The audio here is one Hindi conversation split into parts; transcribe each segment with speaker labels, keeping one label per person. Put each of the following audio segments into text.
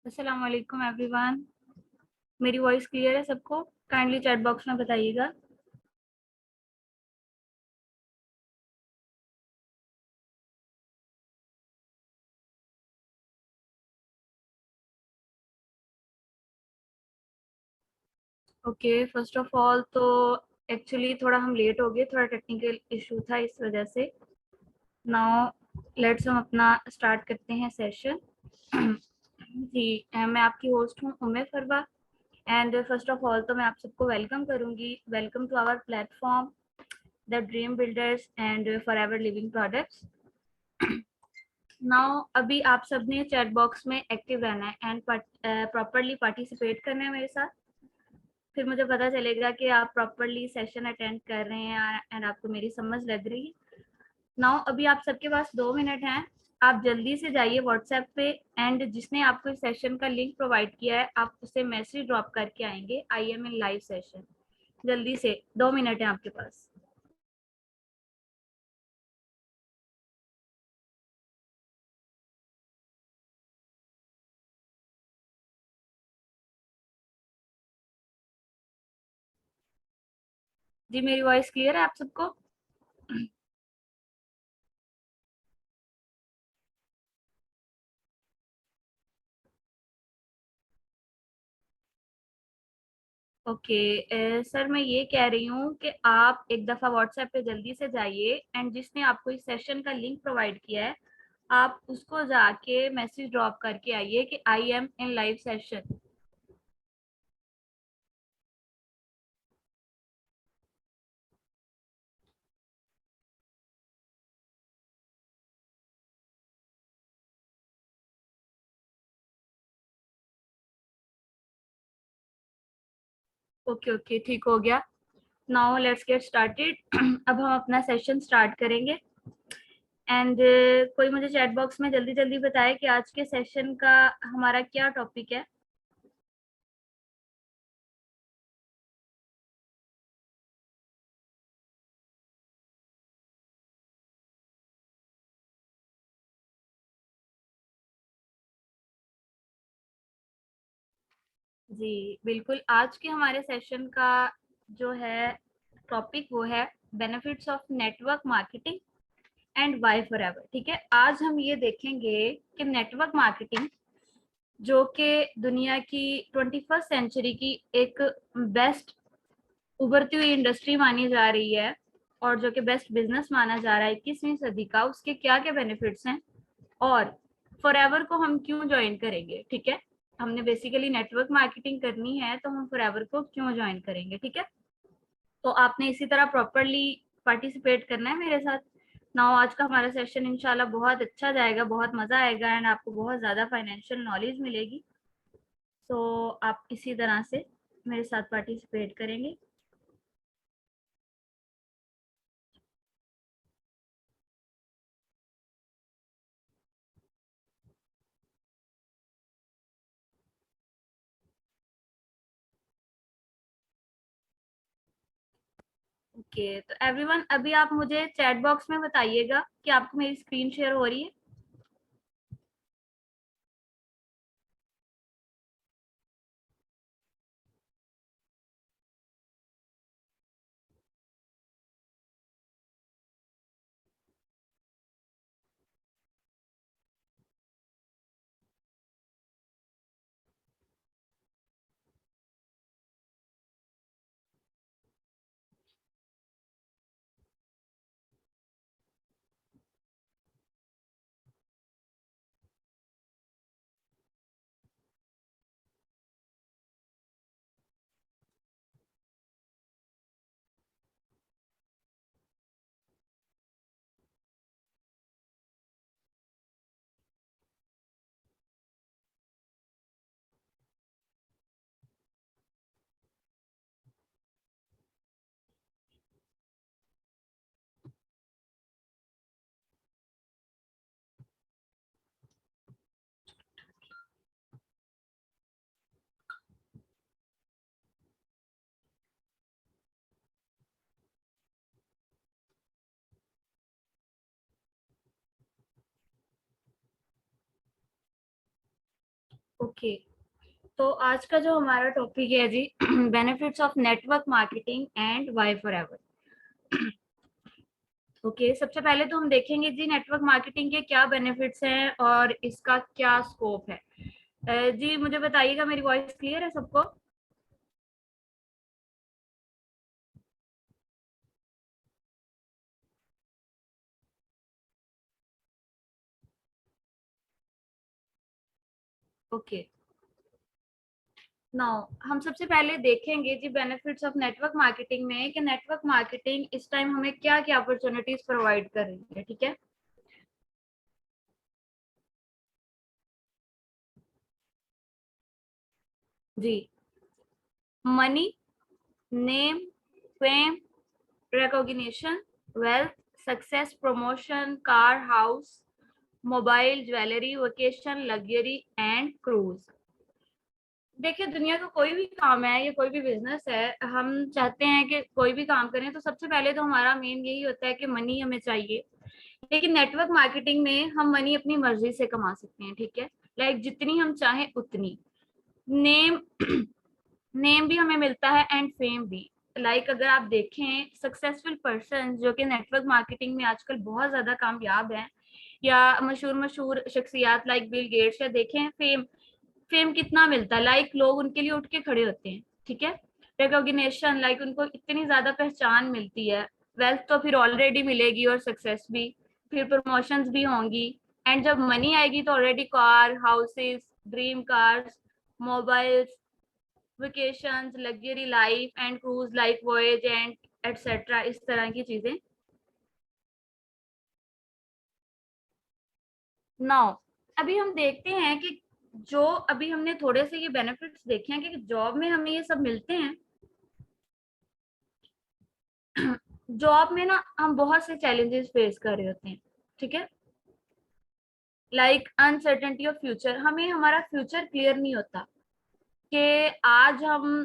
Speaker 1: अस्सलाम वालेकुम एवरीवन। मेरी वॉइस क्लियर है सबको? काइंडली चैट बॉक्स में बताइएगा। ओके, फर्स्ट ऑफ ऑल तो एक्चुअली थोड़ा हम लेट हो गए, थोड़ा टेक्निकल इशू था इस वजह से। नाउ लेट्स हम अपना स्टार्ट करते हैं सेशन। जी, मैं आपकी होस्ट हूँ Umme Farwa. And first of all तो मैं आप सबको वेलकम करूँगी। Welcome to our platform the dream builders and forever living products. Now अभी आप सबने चैट बॉक्स में एक्टिव रहना है एंड प्रॉपरली पार्टिसिपेट करना है मेरे साथ। फिर मुझे पता चलेगा कि आप प्रॉपरली सेशन अटेंड कर रहे हैं एंड आपको मेरी समझ लग रही है। नाउ अभी आप सबके पास 2 मिनट हैं। आप जल्दी से जाइए व्हाट्सएप पे एंड जिसने आपको इस सेशन का लिंक प्रोवाइड किया है आप उसे मैसेज ड्रॉप करके आएंगे, I am in live session. जल्दी से, 2 मिनट है आपके पास। जी, मेरी वॉइस क्लियर है आप सबको? ओके सर, मैं ये कह रही हूँ कि आप एक दफ़ा व्हाट्सएप पे जल्दी से जाइए एंड जिसने आपको इस सेशन का लिंक प्रोवाइड किया है आप उसको जाके मैसेज ड्रॉप करके आइए कि I M in live session. Okay okay, ठीक हो गया। Now let's get started. अब हम अपना सेशन स्टार्ट करेंगे एंड कोई मुझे चैट बॉक्स में जल्दी जल्दी बताए कि आज के सेशन का हमारा क्या टॉपिक है। जी बिल्कुल, आज के हमारे सेशन का जो है टॉपिक वो है benefits of network marketing and why forever. ठीक है, आज हम ये देखेंगे कि नेटवर्क मार्केटिंग जो कि दुनिया की 21st सेंचुरी की एक बेस्ट उभरती हुई इंडस्ट्री मानी जा रही है और जो कि बेस्ट बिजनेस माना जा रहा है 21वीं सदी का, उसके क्या क्या बेनिफिट्स हैं और फॉरएवर को हम क्यों ज्वाइन करेंगे। ठीक है, हमने बेसिकली नेटवर्क मार्केटिंग करनी है तो हम फॉरएवर को क्यों ज्वाइन करेंगे। ठीक है, तो आपने इसी तरह प्रॉपरली पार्टिसिपेट करना है मेरे साथ। नाउ आज का हमारा सेशन इंशाल्लाह बहुत अच्छा जाएगा, बहुत मजा आएगा एंड आपको बहुत ज्यादा फाइनेंशियल नॉलेज मिलेगी। तो आप इसी तरह से मेरे साथ पार्टिसिपेट करेंगे। ओके, तो एवरीवन अभी आप मुझे चैट बॉक्स में बताइएगा कि आपको मेरी स्क्रीन शेयर हो रही है। ओके, तो आज का जो हमारा टॉपिक है जी benefits of network marketing and why Forever. Okay, सबसे पहले तो हम देखेंगे जी नेटवर्क मार्केटिंग के क्या बेनिफिट्स हैं और इसका क्या स्कोप है। जी मुझे बताइएगा, मेरी वॉइस क्लियर है सबको? ओके, नाउ हम सबसे पहले देखेंगे जी बेनिफिट्स ऑफ नेटवर्क मार्केटिंग में कि नेटवर्क मार्केटिंग इस टाइम हमें क्या क्या अपॉर्चुनिटीज प्रोवाइड कर रही है। ठीक है जी। Money, name, fame, recognition, wealth, success, promotion, car, house, mobile, jewellery, vacation, luxury and cruise. देखिए, दुनिया का कोई भी काम है या कोई भी बिजनेस है, हम चाहते हैं कि कोई भी काम करें तो सबसे पहले तो हमारा मेन यही होता है कि मनी हमें चाहिए। लेकिन नेटवर्क मार्केटिंग में हम मनी अपनी मर्जी से कमा सकते हैं। ठीक है, लाइक जितनी हम चाहें उतनी। नेम नेम भी हमें मिलता है एंड फेम भी। अगर आप देखें सक्सेसफुल पर्सन जो कि नेटवर्क मार्केटिंग में आजकल बहुत ज्यादा कामयाब हैं, या मशहूर मशहूर शख्सियात लाइक बिल गेट्स, या देखें फेम, फेम कितना मिलता है, लोग उनके लिए उठ के खड़े होते हैं। ठीक है, रिकॉग्निशन, उनको इतनी ज्यादा पहचान मिलती है। वेल्थ तो फिर ऑलरेडी मिलेगी और सक्सेस भी, फिर प्रमोशंस भी होंगी। एंड जब मनी आएगी तो already car, houses, dream cars, mobiles, vacations, luxury life and cruise like voyage and etcetera, इस तरह की चीजें। नाउ अभी हम देखते हैं कि जो अभी हमने थोड़े से ये बेनिफिट्स देखे हैं कि जॉब में हमें ये सब मिलते हैं। जॉब में ना हम बहुत से चैलेंजेस फेस कर रहे होते हैं। ठीक है, अनसर्टेनिटी ऑफ फ्यूचर, हमें हमारा फ्यूचर क्लियर नहीं होता कि आज हम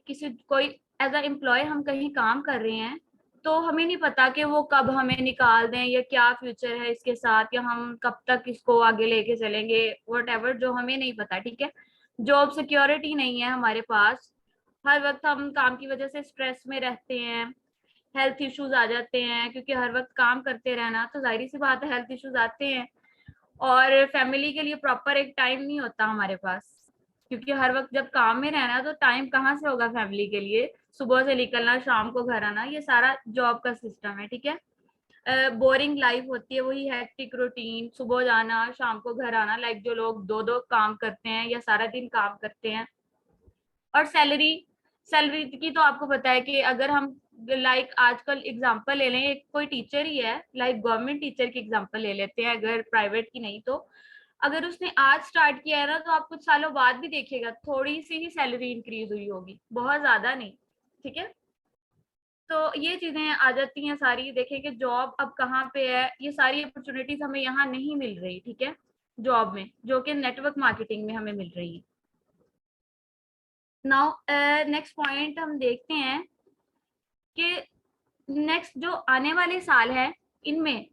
Speaker 1: किसी कोई एज अ एम्प्लॉय हम कहीं काम कर रहे हैं, तो हमें नहीं पता कि वो कब हमें निकाल दें या क्या फ्यूचर है इसके साथ, या हम कब तक इसको आगे लेके चलेंगे, वट एवर, जो हमें नहीं पता। ठीक है, जॉब सिक्योरिटी नहीं है हमारे पास। हर वक्त हम काम की वजह से स्ट्रेस में रहते हैं, हेल्थ इश्यूज आ जाते हैं, क्योंकि हर वक्त काम करते रहना तो जाहिर सी बात है हेल्थ इश्यूज आते हैं। और फैमिली के लिए प्रॉपर एक टाइम नहीं होता हमारे पास, क्योंकि हर वक्त जब काम में रहना तो टाइम कहाँ से होगा फैमिली के लिए। सुबह से निकलना, शाम को घर आना, ये सारा जॉब का सिस्टम है। ठीक है, बोरिंग लाइफ होती है, वही हेक्टिक रूटीन, सुबह जाना, शाम को घर आना, जो लोग दो दो काम करते हैं या सारा दिन काम करते हैं। और सैलरी, सैलरी की तो आपको पता है कि अगर हम आजकल एग्जांपल ले लें, एक कोई टीचर ही है, गवर्नमेंट टीचर की एग्जांपल ले लेते हैं, अगर प्राइवेट की नहीं तो, अगर उसने आज स्टार्ट किया है ना, तो आप कुछ सालों बाद भी देखिएगा थोड़ी सी ही सैलरी इंक्रीज हुई होगी, बहुत ज्यादा नहीं। ठीक है, तो ये चीजें आ जाती हैं सारी। देखें कि जॉब अब कहाँ पे है, ये सारी अपॉर्चुनिटीज हमें यहाँ नहीं मिल रही। ठीक है, जॉब में जो कि नेटवर्क मार्केटिंग में हमें मिल रही है। नाउ नेक्स्ट पॉइंट हम देखते हैं कि नेक्स्ट जो आने वाले साल है, इनमें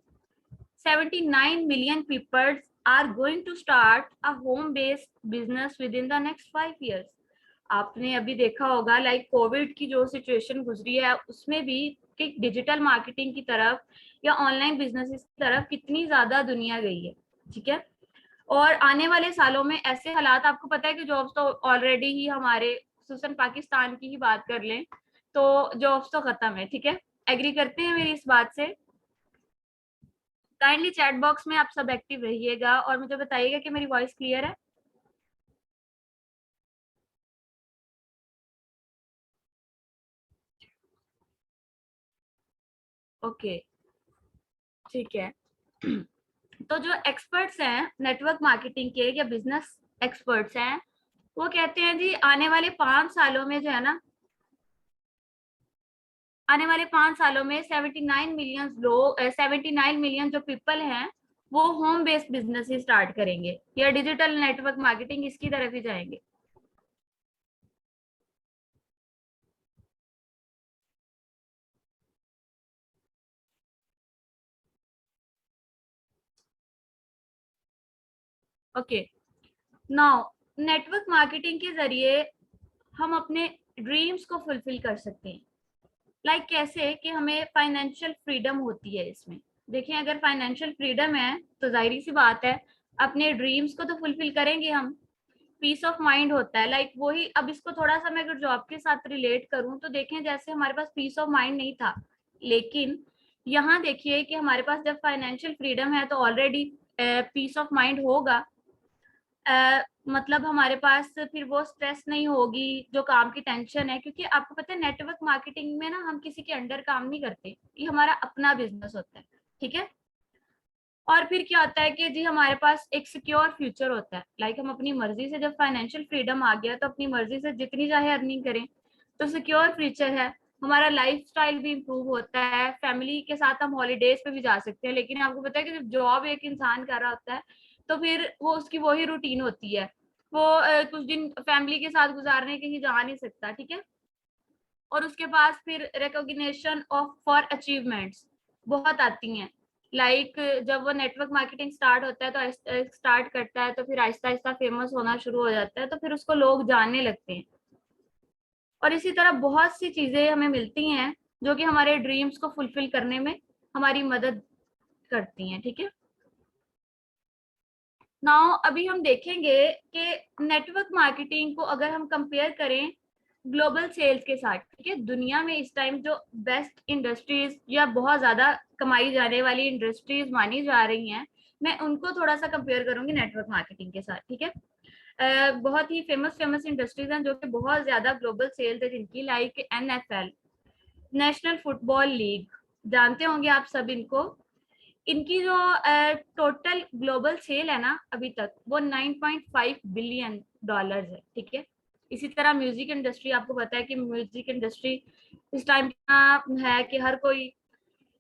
Speaker 1: 79 million people are going to start a home based business within the next 5 years। आपने अभी देखा होगा कोविड की जो सिचुएशन गुजरी है उसमें भी कि डिजिटल मार्केटिंग की तरफ या ऑनलाइन बिजनेस की तरफ कितनी ज्यादा दुनिया गई है। ठीक है, और आने वाले सालों में ऐसे हालात, आपको पता है कि जॉब्स तो ऑलरेडी ही हमारे, खुसूसन पाकिस्तान की ही बात कर लें तो जॉब्स तो खत्म है। ठीक है, एग्री करते हैं मेरी इस बात से? काइंडली चैट बॉक्स में आप सब एक्टिव रहिएगा और मुझे बताइएगा कि मेरी वॉइस क्लियर है। ओके, ठीक है। तो जो एक्सपर्ट्स हैं नेटवर्क मार्केटिंग के या बिजनेस एक्सपर्ट्स हैं, वो कहते हैं जी आने वाले 5 सालों में जो है ना, आने वाले 5 सालों में 79 मिलियन जो पीपल हैं वो होम बेस्ड बिजनेस ही स्टार्ट करेंगे या डिजिटल नेटवर्क मार्केटिंग इसकी तरफ ही जाएंगे। ओके, नाउ नेटवर्क मार्केटिंग के जरिए हम अपने ड्रीम्स को फुलफिल कर सकते हैं। लाइक कैसे कि हमें फाइनेंशियल फ्रीडम होती है इसमें। देखिए अगर फाइनेंशियल फ्रीडम है तो जाहिर सी बात है अपने ड्रीम्स को तो फुलफिल करेंगे हम। पीस ऑफ माइंड होता है, लाइक वही। अब इसको थोड़ा सा मैं अगर जॉब के साथ रिलेट करूं तो देखें जैसे हमारे पास पीस ऑफ माइंड नहीं था, लेकिन यहाँ देखिए कि हमारे पास जब फाइनेंशियल फ्रीडम है तो ऑलरेडी पीस ऑफ माइंड होगा। मतलब हमारे पास फिर वो स्ट्रेस नहीं होगी जो काम की टेंशन है, क्योंकि आपको पता है नेटवर्क मार्केटिंग में ना हम किसी के अंडर काम नहीं करते, ये हमारा अपना बिजनेस होता है, ठीक है। और फिर क्या होता है कि जी हमारे पास एक सिक्योर फ्यूचर होता है, लाइक हम अपनी मर्जी से, जब फाइनेंशियल फ्रीडम आ गया तो अपनी मर्जी से जितनी चाहे अर्निंग करें, तो सिक्योर फ्यूचर है। हमारा लाइफ स्टाइल भी इम्प्रूव होता है, फैमिली के साथ हम हॉलीडेज पे भी जा सकते हैं। लेकिन आपको पता है कि जब जॉब एक इंसान कर रहा होता है तो फिर वो उसकी वही रूटीन होती है, वो कुछ दिन फैमिली के साथ गुजारने कहीं जा नहीं सकता, ठीक है। और उसके पास फिर रिकॉग्निशन ऑफ फॉर अचीवमेंट्स बहुत आती हैं। लाइक जब वो नेटवर्क मार्केटिंग स्टार्ट होता है तो स्टार्ट करता है तो फिर आहिस्ता आहिस्ता फेमस होना शुरू हो जाता है, तो फिर उसको लोग जानने लगते हैं। और इसी तरह बहुत सी चीजें हमें मिलती हैं जो कि हमारे ड्रीम्स को फुलफिल करने में हमारी मदद करती हैं, ठीक है। नाउ अभी हम देखेंगे कि नेटवर्क मार्केटिंग को अगर हम कंपेयर करें ग्लोबल सेल्स के साथ, ठीक है, दुनिया में इस टाइम जो बेस्ट इंडस्ट्रीज या बहुत ज्यादा कमाई जाने वाली इंडस्ट्रीज मानी जा रही हैं, मैं उनको थोड़ा सा कंपेयर करूंगी नेटवर्क मार्केटिंग के साथ, ठीक है। बहुत ही फेमस फेमस इंडस्ट्रीज हैं जो कि बहुत ज्यादा ग्लोबल सेल्स है जिनकी, like NFL, national football league, जानते होंगे आप सब इनको। इनकी जो टोटल ग्लोबल सेल है ना अभी तक वो 9.5 बिलियन डॉलर्स है, ठीक है। इसी तरह म्यूजिक इंडस्ट्री, आपको पता है कि म्यूजिक इंडस्ट्री इस टाइम है कि हर कोई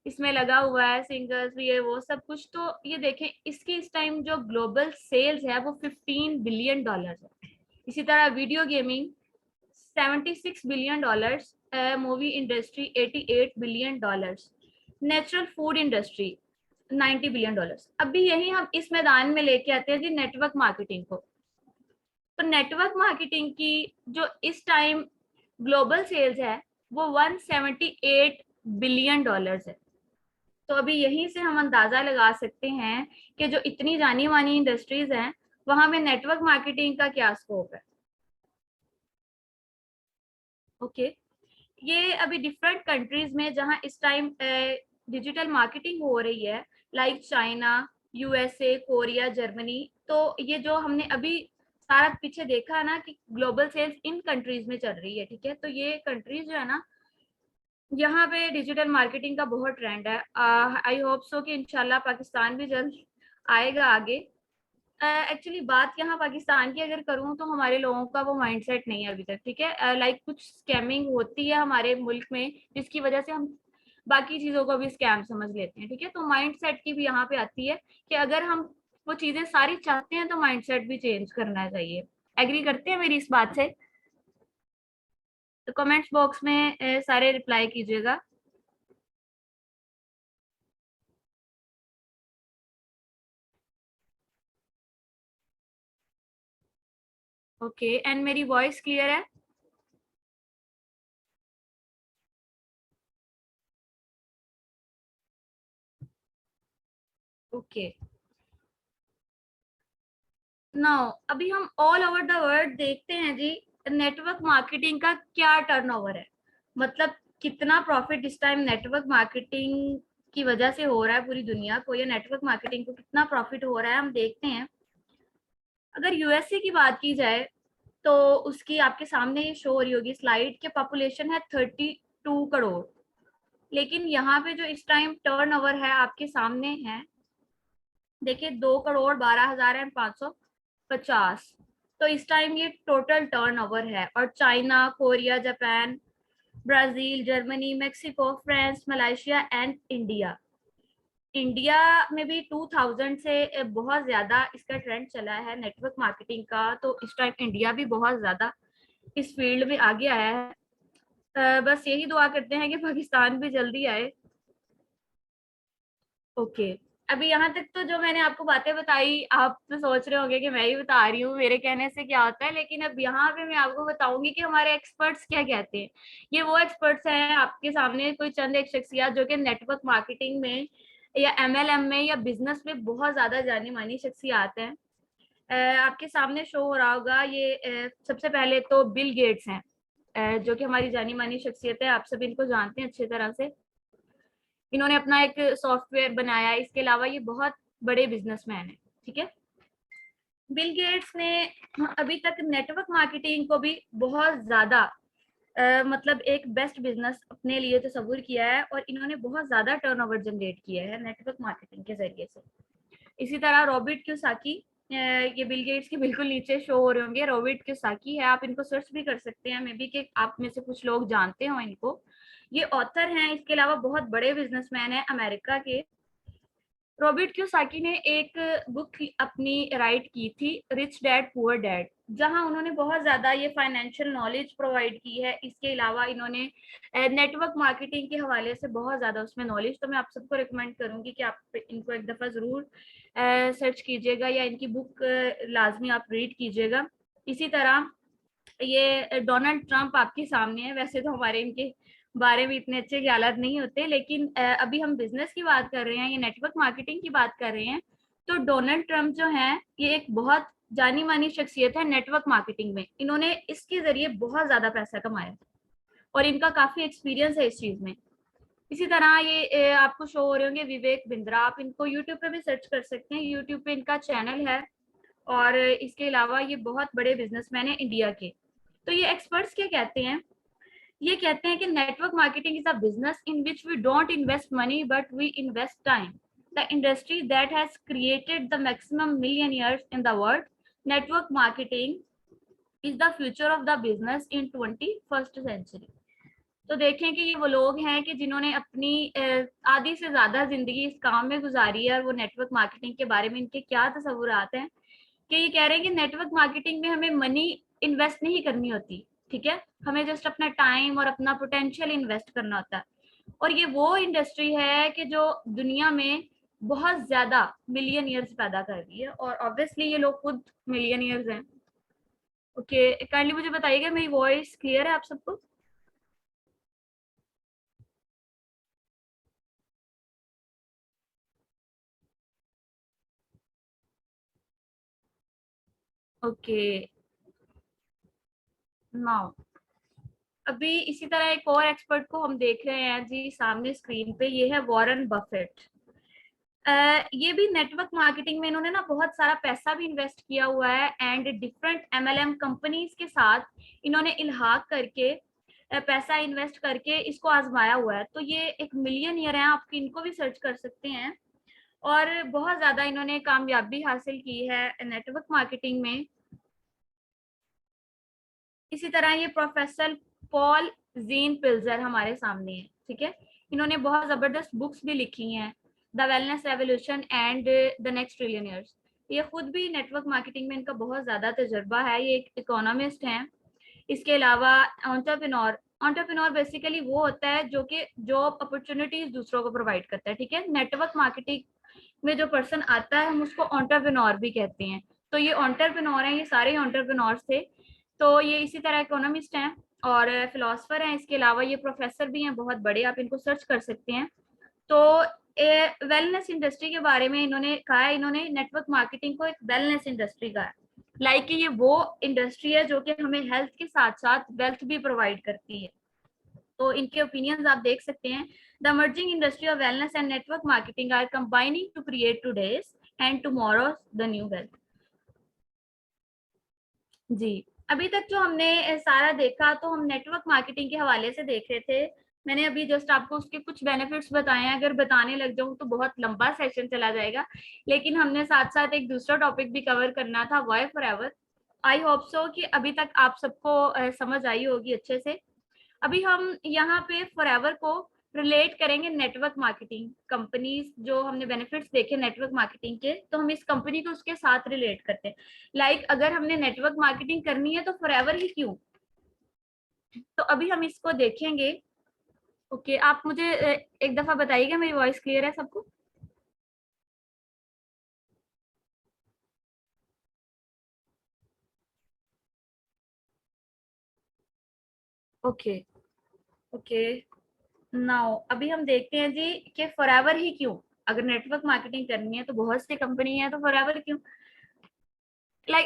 Speaker 1: इसमें लगा हुआ है, सिंगर्स ये वो सब कुछ। तो ये देखें इसकी इस टाइम जो ग्लोबल सेल्स है वो 15 बिलियन डॉलर्स है। इसी तरह video gaming 76 billion dollars, movie industry 88 billion dollars, natural food industry 90 billion dollars. अभी यही हम इस मैदान में लेके आते हैं जी नेटवर्क मार्केटिंग को। तो नेटवर्क मार्केटिंग की जो इस टाइम ग्लोबल सेल्स है वो 178 बिलियन डॉलर्स है। तो अभी यहीं से हम अंदाजा लगा सकते हैं कि जो इतनी जानी मानी इंडस्ट्रीज हैं वहां में नेटवर्क मार्केटिंग का क्या स्कोप है। ओके ये अभी डिफरेंट कंट्रीज में जहां इस टाइम डिजिटल मार्केटिंग हो रही है, like China, USA, Korea, Germany. तो ये जो हमने अभी सारा पीछे देखा ना कि ग्लोबल सेल्स इन कंट्रीज में चल रही है, ठीक है। तो ये कंट्रीज जो है ना यहाँ पे डिजिटल मार्केटिंग का बहुत ट्रेंड है। आई होप सो कि इंशाल्लाह पाकिस्तान भी जल्द आएगा आगे। एक्चुअली बात यहाँ पाकिस्तान की अगर करूँ तो हमारे लोगों का वो माइंडसेट नहीं है अभी तक, ठीक है। लाइक कुछ स्कैमिंग होती है हमारे मुल्क में जिसकी वजह से हम बाकी चीजों को भी स्कैम समझ लेते हैं, ठीक है। तो माइंडसेट की भी यहाँ पे आती है कि अगर हम वो चीजें सारी चाहते हैं तो माइंडसेट भी चेंज करना चाहिए। एग्री करते हैं मेरी इस बात से? तो कमेंट्स बॉक्स में सारे रिप्लाई कीजिएगा। ओके एंड मेरी वॉइस क्लियर है? ओके नाउ अभी हम ऑल ओवर द वर्ल्ड देखते हैं जी नेटवर्क मार्केटिंग का क्या टर्नओवर है, मतलब कितना प्रॉफिट इस टाइम नेटवर्क मार्केटिंग की वजह से हो रहा है पूरी दुनिया को, या नेटवर्क मार्केटिंग को कितना प्रॉफिट हो रहा है हम देखते हैं। अगर USA की बात की जाए तो उसकी आपके सामने ये शो हो रही होगी स्लाइड के, पॉपुलेशन है 32 करोड़। लेकिन यहाँ पे जो इस टाइम टर्नओवर है आपके सामने है, देखिए 2 करोड़ 12 हजार एंड 550। तो इस टाइम ये टोटल टर्नओवर है। और China, Korea, Japan, Brazil, Germany, Mexico, France, Malaysia and India. India में भी 2000 से बहुत ज्यादा इसका ट्रेंड चला है नेटवर्क मार्केटिंग का, तो इस टाइम इंडिया भी बहुत ज्यादा इस फील्ड में आगे आया है। बस यही दुआ करते हैं कि पाकिस्तान भी जल्दी आए। ओके अभी यहाँ तक तो जो मैंने आपको बातें बताई, आप तो सोच रहे होंगे कि मैं ही बता रही हूँ, मेरे कहने से क्या होता है, लेकिन अब यहाँ पे मैं आपको बताऊंगी कि हमारे एक्सपर्ट्स क्या कहते हैं। ये वो एक्सपर्ट्स हैं आपके सामने, कोई चंद एक शख्सियत जो कि नेटवर्क मार्केटिंग में या एमएलएम में या बिजनेस में बहुत ज्यादा जानी मानी शख्सियत हैं। आपके सामने शो हो रहा होगा ये। सबसे पहले तो बिल गेट्स हैं, जो कि हमारी जानी मानी शख्सियत है, आप सभी इनको जानते हैं अच्छी तरह से। इन्होंने अपना एक सॉफ्टवेयर बनाया है, इसके अलावा ये बहुत बड़े बिजनेसमैन है, ठीक है। बिल गेट्स ने अभी तक नेटवर्क मार्केटिंग को भी बहुत ज्यादा मतलब एक बेस्ट बिजनेस अपने लिए तस्वुर किया है, और इन्होंने बहुत ज्यादा टर्नओवर जनरेट किया है नेटवर्क मार्केटिंग के जरिए से। इसी तरह रॉबर्ट क्यूसाकी, ये बिल गेट्स के बिल्कुल नीचे शो हो रहे होंगे, रॉबर्ट क्यूसाकी है, आप इनको सर्च भी कर सकते हैं, मे बी कि आप में से कुछ लोग जानते हो इनको। ये ऑथर हैं, इसके अलावा बहुत बड़े बिजनेसमैन हैं अमेरिका के। रॉबर्ट क्यूसाकी ने एक बुक अपनी राइट की थी, रिच डैड पुअर डैड, जहां उन्होंने बहुत ज्यादा ये फाइनेंशियल नॉलेज प्रोवाइड की है। इसके अलावा इन्होंने नेटवर्क मार्केटिंग के हवाले से बहुत ज्यादा उसमें नॉलेज, तो मैं आप सबको रिकमेंड करूंगी कि आप इनको एक दफा जरूर सर्च कीजिएगा या इनकी बुक लाजमी आप रीड कीजिएगा। इसी तरह ये डोनाल्ड ट्रंप आपके सामने है, वैसे तो हमारे इनके बारे में इतने अच्छे ख्यालात नहीं होते, लेकिन अभी हम बिजनेस की बात कर रहे हैं, ये नेटवर्क मार्केटिंग की बात कर रहे हैं। तो डोनाल्ड ट्रंप जो है, ये एक बहुत जानी मानी शख्सियत है नेटवर्क मार्केटिंग में। इन्होंने इसके जरिए बहुत ज्यादा पैसा कमाया और इनका काफी एक्सपीरियंस है इस चीज में। इसी तरह ये आपको शो हो रहे होंगे विवेक बिंद्रा, आप इनको यूट्यूब पे भी सर्च कर सकते हैं, यूट्यूब पे इनका चैनल है। और इसके अलावा ये बहुत बड़े बिजनेसमैन है इंडिया के। तो ये एक्सपर्ट्स क्या कहते हैं, ये कहते हैं कि network marketing is a business in which we don't invest money but we invest time. The industry that has created the maximum millionaires in the world, network marketing is the future of the business in 21st century. तो देखें कि ये वो लोग हैं कि जिन्होंने अपनी आधी से ज्यादा जिंदगी इस काम में गुजारी है, और वो नेटवर्क मार्केटिंग के बारे में इनके क्या तस्वुरात हैं, कि ये कह रहे हैं कि नेटवर्क मार्केटिंग में हमें मनी इन्वेस्ट नहीं करनी होती, ठीक है, हमें जस्ट अपना टाइम और अपना पोटेंशियल इन्वेस्ट करना होता है। और ये वो इंडस्ट्री है कि जो दुनिया में बहुत ज्यादा मिलियनियर्स पैदा कर रही है, और ऑब्वियसली ये लोग खुद मिलियनियर्स हैं। ओके, काइंडली मुझे बताइएगा मेरी वॉइस क्लियर है आप सबको? ओके, नाउ अभी इसी तरह एक और एक्सपर्ट को हम देख रहे हैं जी सामने स्क्रीन पे, ये है वॉरेन बफेट। ये भी नेटवर्क मार्केटिंग में इन्होंने ना बहुत सारा पैसा भी इन्वेस्ट किया हुआ है, एंड डिफरेंट एमएलएम कंपनीज के साथ इन्होंने इल्हाक करके पैसा इन्वेस्ट करके इसको आजमाया हुआ है। तो ये एक मिलियनियर है, आप इनको भी सर्च कर सकते हैं। और बहुत ज्यादा इन्होंने कामयाबी हासिल की है नेटवर्क मार्केटिंग में। इसी तरह ये प्रोफेसर पॉल जीन पिल्जर हमारे सामने है, ठीक है। इन्होंने बहुत जबरदस्त बुक्स भी लिखी हैं, the wellness revolution and the next trillionaires. ये खुद भी नेटवर्क मार्केटिंग में इनका बहुत ज्यादा तजुर्बा है, ये एक इकोनॉमिस्ट हैं। इसके अलावा एंटरप्रेन्योर, एंटरप्रेन्योर बेसिकली वो होता है जो कि जॉब अपॉर्चुनिटीज दूसरों को प्रोवाइड करता है, ठीक है। नेटवर्क मार्केटिंग में जो पर्सन आता है हम उसको एंटरप्रेन्योर भी कहते हैं। तो ये एंटरप्रेन्योर हैं, ये सारे एंटरप्रेन्योर्स थे। तो ये इसी तरह इकोनॉमिस्ट हैं और फिलोसफर हैं। इसके अलावा ये प्रोफेसर भी हैं बहुत बड़े, आप इनको सर्च कर सकते हैं। तो वेलनेस इंडस्ट्री के बारे में इन्होंने कहा है, इन्होंने नेटवर्क मार्केटिंग को एक वेलनेस इंडस्ट्री कहा है। लाइक ये वो इंडस्ट्री है जो कि हमें हेल्थ के साथ साथ वेल्थ भी प्रोवाइड करती है। तो इनके ओपिनियंस आप देख सकते हैं। The emerging industry of wellness and network marketing are combining to create today's and tomorrow's the new wealth. जी, अभी तक जो हमने सारा देखा, तो हम नेटवर्क मार्केटिंग के हवाले से देख रहे थे। मैंने अभी जस्ट आपको उसके कुछ बेनिफिट्स बताए हैं, अगर बताने लग जाऊं तो बहुत लंबा सेशन चला जाएगा, लेकिन हमने साथ साथ एक दूसरा टॉपिक भी कवर करना था, why forever. I hope so कि अभी तक आप सबको समझ आई होगी अच्छे से। अभी हम यहाँ पे फॉरएवर को रिलेट करेंगे नेटवर्क मार्केटिंग कंपनीज, जो हमने बेनिफिट्स देखे नेटवर्क मार्केटिंग के, तो हम इस कंपनी को उसके साथ रिलेट करते हैं। लाइक अगर हमने नेटवर्क मार्केटिंग करनी है तो फॉरएवर ही क्यों। तो अभी हम इसको देखेंगे। ओके, आप मुझे एक दफा बताइएगा मेरी वॉइस क्लियर है सबको? Okay okay. नाउ अभी हम देखते हैं जी कि फॉरएवर ही क्यों। अगर नेटवर्क मार्केटिंग करनी है तो बहुत सी कंपनी है, तो फॉरएवर क्यों।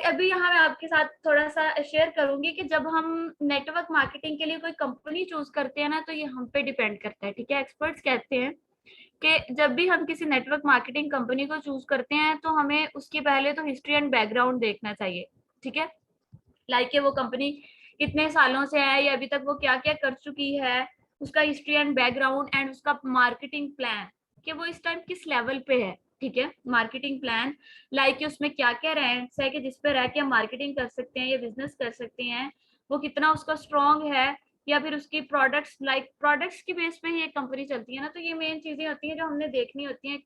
Speaker 1: अभी यहाँ मैं आपके साथ थोड़ा सा शेयर करूंगी कि जब हम नेटवर्क मार्केटिंग के लिए कोई कंपनी चूज करते हैं ना, तो ये हम पे डिपेंड करता है, ठीक है। एक्सपर्ट्स कहते हैं कि जब भी हम किसी नेटवर्क मार्केटिंग कंपनी को चूज करते हैं तो हमें उसकी पहले तो हिस्ट्री एंड बैकग्राउंड देखना चाहिए, ठीक है। कि वो कंपनी कितने सालों से है या अभी तक वो क्या क्या कर चुकी है, उसका हिस्ट्री एंड बैकग्राउंड एंड उसका मार्केटिंग प्लान, कि वो इस टाइम किस लेवल पे है, ठीक है। मार्केटिंग प्लान कि उसमें क्या क्या रैंक्स है कि जिस पे रह के हम मार्केटिंग कर सकते हैं या बिजनेस कर सकते हैं, वो कितना उसका स्ट्रांग है, या फिर उसकी प्रोडक्ट्स प्रोडक्ट्स की बेस पे ही एक कंपनी चलती है ना। तो ये मेन चीजें होती हैं जो हमने देखनी होती हैं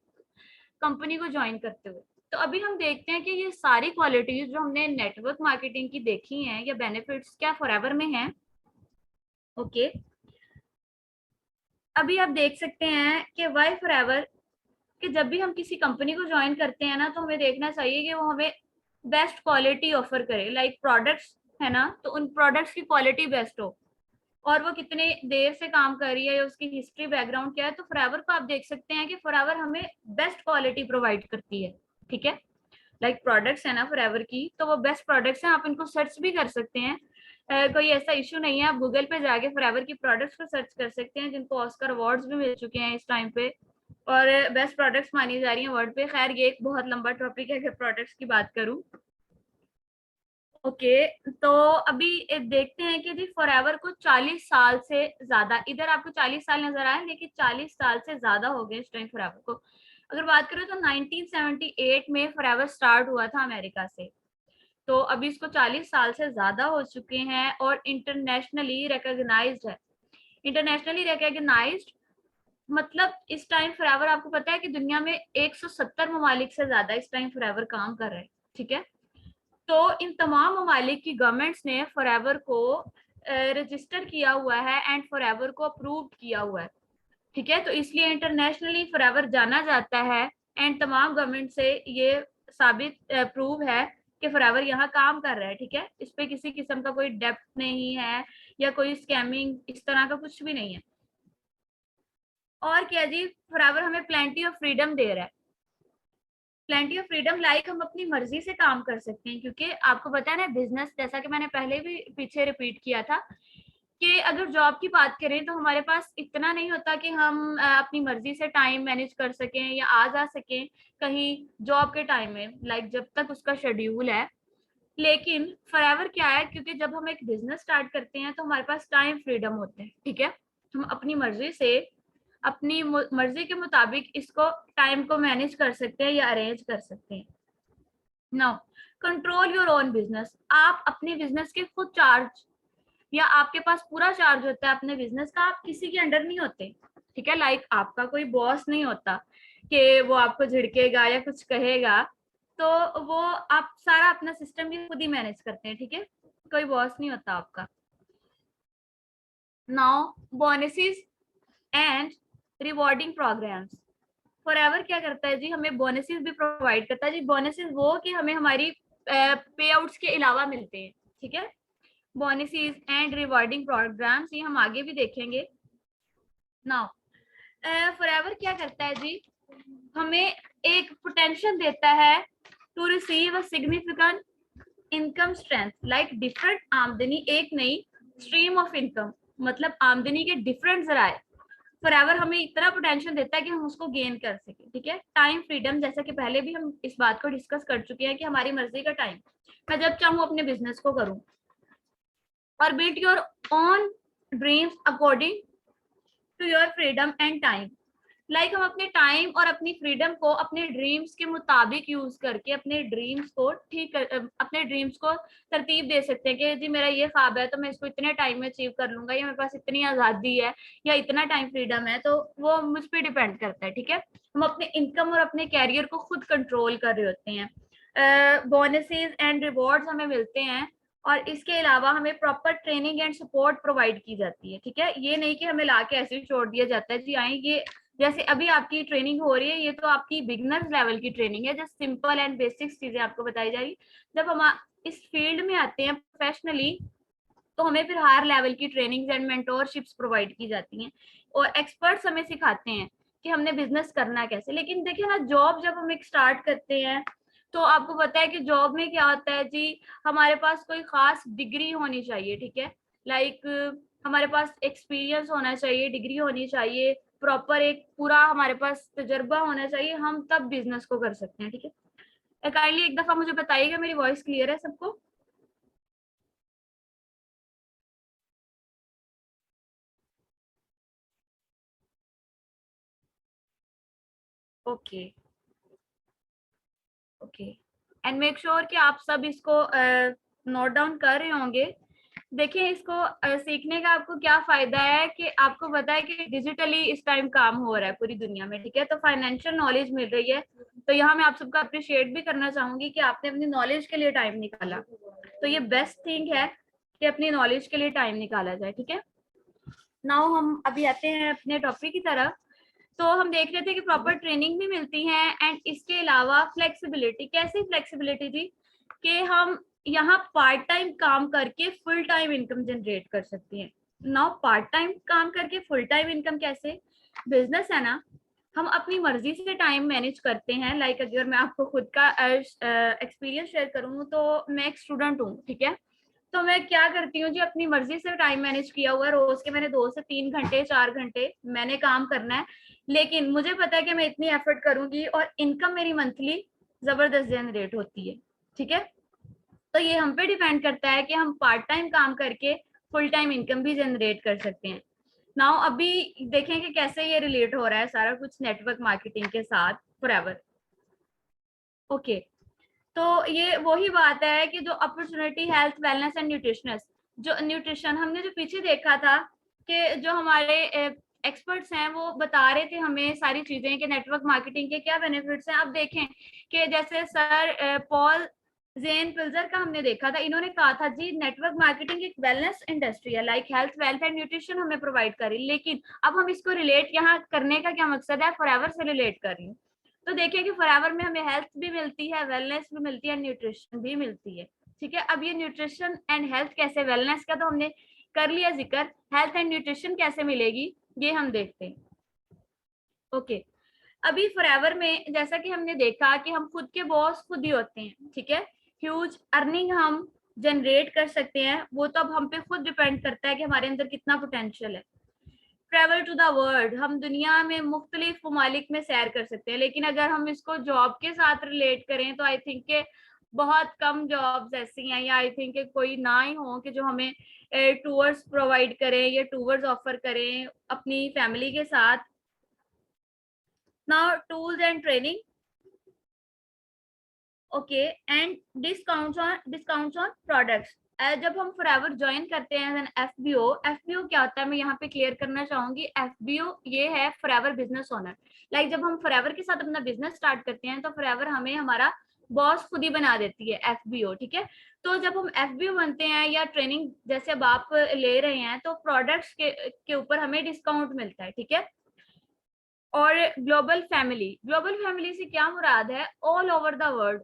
Speaker 1: कंपनी को ज्वाइन करते हुए। तो अभी हम देखते हैं कि ये सारी क्वालिटीज जो हमने नेटवर्क मार्केटिंग की देखी हैं या बेनिफिट्स क्या फॉरएवर में हैं। ओके, अभी आप देख सकते हैं कि वाई फॉरएवर, कि जब भी हम किसी कंपनी को ज्वाइन करते हैं ना, तो हमें देखना चाहिए कि वो हमें बेस्ट क्वालिटी ऑफर करे। प्रोडक्ट्स है ना, तो उन प्रोडक्ट्स की क्वालिटी बेस्ट हो, और वो कितने देर से काम कर रही है या उसकी हिस्ट्री बैकग्राउंड क्या है। तो फॉरएवर को आप देख सकते हैं कि फॉरएवर हमें बेस्ट क्वालिटी प्रोवाइड करती है, ठीक है। प्रोडक्ट्स है ना फॉरएवर की, तो वो बेस्ट प्रोडक्ट्स हैं, आप इनको सर्च भी कर सकते हैं। कोई ऐसा इशू नहीं है, आप गूगल पे जाके फॉरएवर की प्रोडक्ट्स को सर्च कर सकते हैं, जिनको ऑस्कर अवार्ड्स भी मिल चुके हैं इस टाइम पे, और बेस्ट प्रोडक्ट्स मानी जा रही हैं वर्ल्ड पे। खैर ये एक बहुत लंबा टॉपिक है अगर प्रोडक्ट्स की बात करूं। ओके, तो अभी देखते हैं कि जी फॉरएवर को 40 साल से ज्यादा, इधर आपको 40 साल नजर आए लेकिन 40 साल से ज्यादा हो गए इस टाइम फॉरएवर को। अगर बात करें तो 1978 में फॉरएवर स्टार्ट हुआ था अमेरिका से, तो अभी इसको 40 साल से ज्यादा हो चुके हैं और इंटरनेशनली रिकॉग्नाइज्ड है। इंटरनेशनली रिकॉग्नाइज्ड मतलब इस टाइम फॉरएवर, आपको पता है कि दुनिया में 170 ममालिक से ज्यादा इस टाइम फॉरएवर काम कर रहे हैं, ठीक है। तो इन तमाम ममालिक की गवर्नमेंट्स ने फॉरएवर को रजिस्टर किया हुआ है एंड फॉरएवर को अप्रूव किया हुआ है, ठीक है। तो इसलिए इंटरनेशनली फॉरएवर जाना जाता है एंड तमाम गवर्नमेंट से ये साबित प्रूव है कि फॉरएवर यहाँ काम कर रहा है, ठीक है। इस पे किसी किस्म का कोई डेप्थ नहीं है या कोई स्कैमिंग इस तरह का कुछ भी नहीं है। और क्या जी, फॉरएवर हमें प्लेंटी ऑफ फ्रीडम दे रहा है। प्लेंटी ऑफ फ्रीडम हम अपनी मर्जी से काम कर सकते हैं, क्योंकि आपको पता है ना बिजनेस, जैसा कि मैंने पहले भी पीछे रिपीट किया था, कि अगर जॉब की बात करें तो हमारे पास इतना नहीं होता कि हम अपनी मर्जी से टाइम मैनेज कर सकें या आ जा सकें कहीं जॉब के टाइम में, जब तक उसका शेड्यूल है। लेकिन फॉरएवर क्या है, क्योंकि जब हम एक बिजनेस स्टार्ट करते हैं तो हमारे पास टाइम फ्रीडम होते हैं, ठीक है। हम अपनी मर्जी से, अपनी मर्जी के मुताबिक इसको टाइम को मैनेज कर सकते हैं या अरेंज कर सकते हैं। Now control your own business, आप अपने बिजनेस के खुद चार्ज, या आपके पास पूरा चार्ज होता है अपने बिजनेस का, आप किसी के अंडर नहीं होते, ठीक है। आपका कोई बॉस नहीं होता कि वो आपको झिड़केगा या कुछ कहेगा, तो वो आप सारा अपना सिस्टम भी खुद ही मैनेज करते हैं, ठीक है। कोई बॉस नहीं होता आपका। Now bonuses and rewarding programs, forever क्या करता है जी, हमें बोनसेस भी प्रोवाइड करता है जी। बोनसेस वो कि हमें हमारी पे आउट्स के अलावा मिलते हैं, ठीक है। बोनसेस एंड रिवॉर्डिंग प्रोग्राम्स ये हम आगे भी देखेंगे। नाउ फॉरएवर क्या करता है जी, हमें एक पोटेंशियल देता है to receive a significant income strength, different आमदनी, एक नई स्ट्रीम ऑफ इनकम, मतलब आमदनी के डिफरेंट जराए। फॉरएवर हमें इतना पोटेंशियल देता है कि हम उसको गेन कर सके, ठीक है। टाइम फ्रीडम, जैसा कि पहले भी हम इस बात को डिस्कस कर चुके हैं कि हमारी मर्जी का टाइम, मैं जब चाहूँ अपने बिजनेस को करूँ। और build your own dreams according to your freedom and time, हम अपने टाइम और अपनी फ्रीडम को अपने ड्रीम्स के मुताबिक यूज करके अपने ड्रीम्स को अपने ड्रीम्स को तरतीब दे सकते हैं कि जी मेरा ये ख्वाब है तो मैं इसको इतने टाइम में अचीव कर लूंगा, या मेरे पास इतनी आजादी है या इतना टाइम फ्रीडम है, तो वो मुझ पर डिपेंड करता है, ठीक है। हम अपने इनकम और अपने कैरियर को खुद कंट्रोल कर रहे होते हैं। बोनसेस एंड रिवॉर्ड्स हमें मिलते हैं, और इसके अलावा हमें proper training and support provide की जाती है, ठीक है। ये नहीं कि हमें लाके ऐसे ही छोड़ दिया जाता है जी आए ये, जैसे अभी आपकी ट्रेनिंग हो रही है, ये तो आपकी बिगनर्स लेवल की ट्रेनिंग है, जस्ट सिंपल एंड बेसिक्स चीजें आपको बताई जाएगी। जब हम इस फील्ड में आते हैं प्रोफेशनली, तो हमें फिर हायर लेवल की ट्रेनिंग्स एंड मेंटोरशिप्स प्रोवाइड की जाती हैं और एक्सपर्ट्स हमें सिखाते हैं कि हमने बिजनेस करना कैसे। लेकिन देखिए ना, जॉब जब हम एक स्टार्ट करते हैं तो आपको पता है कि जॉब में क्या होता है जी, हमारे पास कोई खास डिग्री होनी चाहिए, ठीक है, लाइक हमारे पास एक्सपीरियंस होना चाहिए, डिग्री होनी चाहिए, प्रॉपर एक पूरा हमारे पास तजर्बा होना चाहिए, हम तब बिजनेस को कर सकते हैं, ठीक है। काइंडली एक दफा मुझे बताइएगा मेरी वॉइस क्लियर है सबको? Okay okay, and make sure कि आप सब इसको नोट डाउन कर रहे होंगे। देखिए, इसको सीखने का आपको क्या फायदा है कि आपको पता है कि डिजिटली इस टाइम काम हो रहा है पूरी दुनिया में, ठीक है, तो फाइनेंशियल नॉलेज मिल रही है। तो यहाँ मैं आप सबको अप्रिशिएट भी करना चाहूंगी कि आपने अपनी नॉलेज के लिए टाइम निकाला। तो ये बेस्ट थिंग है कि अपनी नॉलेज के लिए टाइम निकाला जाए, ठीक है। नाउ हम अभी आते हैं अपने टॉपिक की तरफ। तो हम देख रहे थे कि प्रॉपर ट्रेनिंग भी मिलती है एंड इसके अलावा फ्लेक्सिबिलिटी। कैसी फ्लेक्सिबिलिटी जी? कि हम यहाँ पार्ट टाइम काम करके फुल टाइम इनकम जनरेट कर सकती हैं। नाउ पार्ट टाइम काम करके फुल टाइम इनकम कैसे? बिजनेस है ना, हम अपनी मर्जी से टाइम मैनेज करते हैं। लाइक अगर मैं आपको खुद का एक्सपीरियंस शेयर करूँ तो मैं एक स्टूडेंट हूँ, ठीक है। तो मैं क्या करती हूँ जी, अपनी मर्जी से टाइम मैनेज किया हुआ है। रोज के मैंने 2 से 3 घंटे 4 घंटे मैंने काम करना है, लेकिन मुझे पता है कि मैं इतनी एफर्ट करूंगी और इनकम मेरी मंथली जबरदस्त जनरेट होती है, ठीक है। तो ये हम पे डिपेंड करता है कि हम पार्ट टाइम काम करके फुल टाइम इनकम भी जनरेट कर सकते हैं। नाउ अभी देखें कि कैसे ये रिलेट हो रहा है सारा कुछ नेटवर्क मार्केटिंग के साथ फॉरएवर। ओके, तो ये वही बात है कि जो opportunity, health, wellness and nutritious, जो न्यूट्रिशन हमने जो पीछे देखा था कि जो हमारे एक्सपर्ट्स हैं वो बता रहे थे हमें सारी चीजें कि नेटवर्क मार्केटिंग के क्या बेनिफिट्स हैं। अब देखें कि जैसे सर पॉल जेन पिल्जर का हमने देखा था, इन्होंने कहा था जी नेटवर्क मार्केटिंग एक वेलनेस इंडस्ट्री है, like health, wealth and nutrition हमें प्रोवाइड करी। लेकिन अब हम इसको रिलेट यहाँ करने का क्या मकसद है, फॉरएवर से रिलेट कर रही हूँ। तो देखिए कि फॉरएवर में हमें हेल्थ भी मिलती है, वेलनेस भी मिलती है, न्यूट्रिशन भी मिलती है, ठीक है। अब ये न्यूट्रिशन एंड हेल्थ कैसे, वेलनेस का तो हमने कर लिया जिक्र, हेल्थ एंड न्यूट्रिशन कैसे मिलेगी ये हम देखते हैं। ओके, अभी फॉरएवर में जैसा कि हमने देखा कि हम खुद के बॉस खुद ही होते हैं, ठीक है। ह्यूज अर्निंग हम जनरेट कर सकते हैं, वो तो अब हम पे खुद डिपेंड करता है कि हमारे अंदर कितना पोटेंशियल है। ट्रेवल टू द वर्ल्ड, हम दुनिया में मुख्तलिफ ममालिक में सैर कर सकते हैं। लेकिन अगर हम इसको जॉब के साथ रिलेट करें तो आई थिंक के बहुत कम जॉब्स ऐसी हैं, या आई थिंक के कोई ना ही हो कि जो हमें टूर्स प्रोवाइड करें या टूर्स ऑफर करें अपनी फैमिली के साथ। Now tools and training, okay, and discounts on products. जब हम फॉरएवर ज्वाइन करते हैं एफबीओ, एफबीओ क्या होता है मैं यहाँ पे क्लियर करना चाहूंगी। एफबीओ ये है फॉरएवर बिजनेस ओनर। लाइक जब हम फॉरएवर के साथ अपना बिजनेस स्टार्ट करते हैं तो फॉरएवर हमें हमारा बॉस खुद ही बना देती है, एफबीओ, ठीक है। तो जब हम एफबीओ बनते हैं या ट्रेनिंग जैसे अब आप ले रहे हैं तो प्रोडक्ट्स के ऊपर हमें डिस्काउंट मिलता है, ठीक है। और ग्लोबल फैमिली, ग्लोबल फैमिली से क्या मुराद है, ऑल ओवर द वर्ल्ड।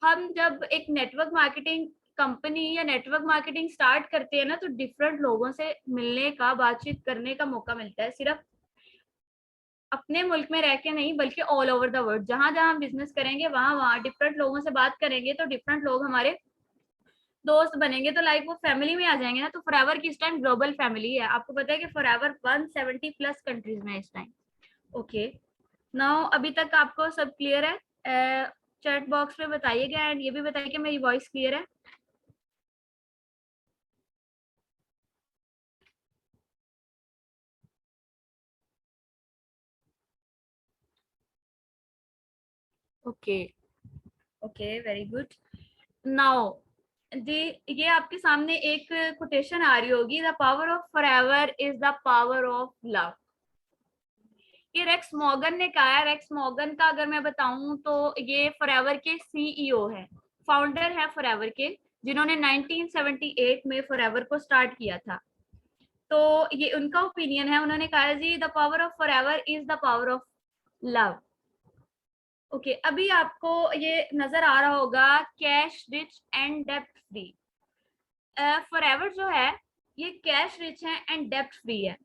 Speaker 1: हम जब एक नेटवर्क मार्केटिंग कंपनी या नेटवर्क मार्केटिंग स्टार्ट करते हैं ना तो डिफरेंट लोगों से मिलने का, बातचीत करने का मौका मिलता है। सिर्फ अपने मुल्क में रह के नहीं बल्कि ऑल ओवर द वर्ल्ड, जहां जहां हम बिजनेस करेंगे वहां वहां डिफरेंट लोगों से बात करेंगे तो डिफरेंट लोग हमारे दोस्त बनेंगे, तो लाइक वो फैमिली में आ जाएंगे ना। तो फॉरएवर की इस टाइम ग्लोबल फैमिली है। आपको पता है कि फॉरएवर 170 प्लस कंट्रीज में है इस टाइम। ओके, नाउ अभी तक आपको सब क्लियर है? चैट बॉक्स में बताइएगा एंड ये भी बताइए कि मेरी वॉइस क्लियर है। Okay okay, very good. Now जी, ये आपके सामने एक कोटेशन आ रही होगी, the power of Forever is the power of love. ये रेक्स मॉर्गन ने कहा है। रेक्स मॉर्गन का अगर मैं बताऊं तो ये फॉरएवर के सीईओ है, फाउंडर है फॉरएवर के, जिन्होंने 1978 में फॉरएवर को स्टार्ट किया था। तो ये उनका ओपिनियन है, उन्होंने कहा जी the power of Forever is the power of love. Okay, अभी आपको ये नजर आ रहा होगा कैश रिच एंड डेप्थ फ्री। फॉरएवर जो है ये कैश रिच है एंड डेब्ट फ्री है।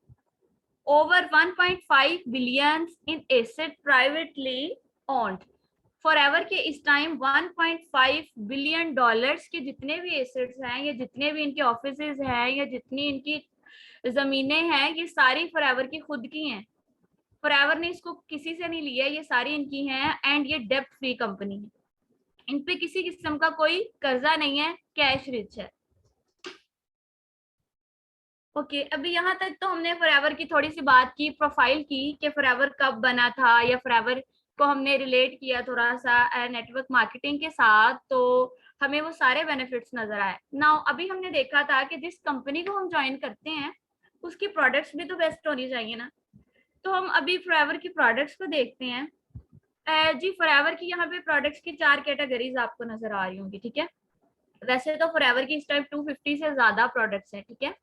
Speaker 1: Over 1.5 billion in asset privately owned. Forever के इस टाइम 1.5 बिलियन डॉलर्स के जितने भी एसेट्स हैं, या जितने भी इनके ऑफिसेज हैं, या जितनी इनकी जमीनें हैं, ये सारी फॉरएवर की खुद की हैं। फॉरएवर ने इसको किसी से नहीं लिया, ये सारी इनकी हैं एंड ये डेब्ट फ्री कंपनी है। इन पे किसी किस्म का कोई कर्जा नहीं है, कैश रिच है। ओके अभी यहाँ तक तो हमने फॉरएवर की थोड़ी सी बात की, प्रोफाइल की कि फॉरएवर कब बना था, या फॉरएवर को हमने रिलेट किया थोड़ा सा नेटवर्क मार्केटिंग के साथ, तो हमें वो सारे बेनिफिट्स नजर आए। नाउ अभी हमने देखा था कि जिस कंपनी को हम ज्वाइन करते हैं उसकी प्रोडक्ट्स भी तो बेस्ट होनी चाहिए ना। तो हम अभी फॉरएवर की प्रोडक्ट्स को देखते हैं। जी फॉरएवर की यहाँ पे प्रोडक्ट्स की 4 कैटेगरीज आपको नजर आ रही होंगी, ठीक है। वैसे तो फॉरएवर की इस टाइम 250 से ज्यादा प्रोडक्ट्स हैं, ठीक है।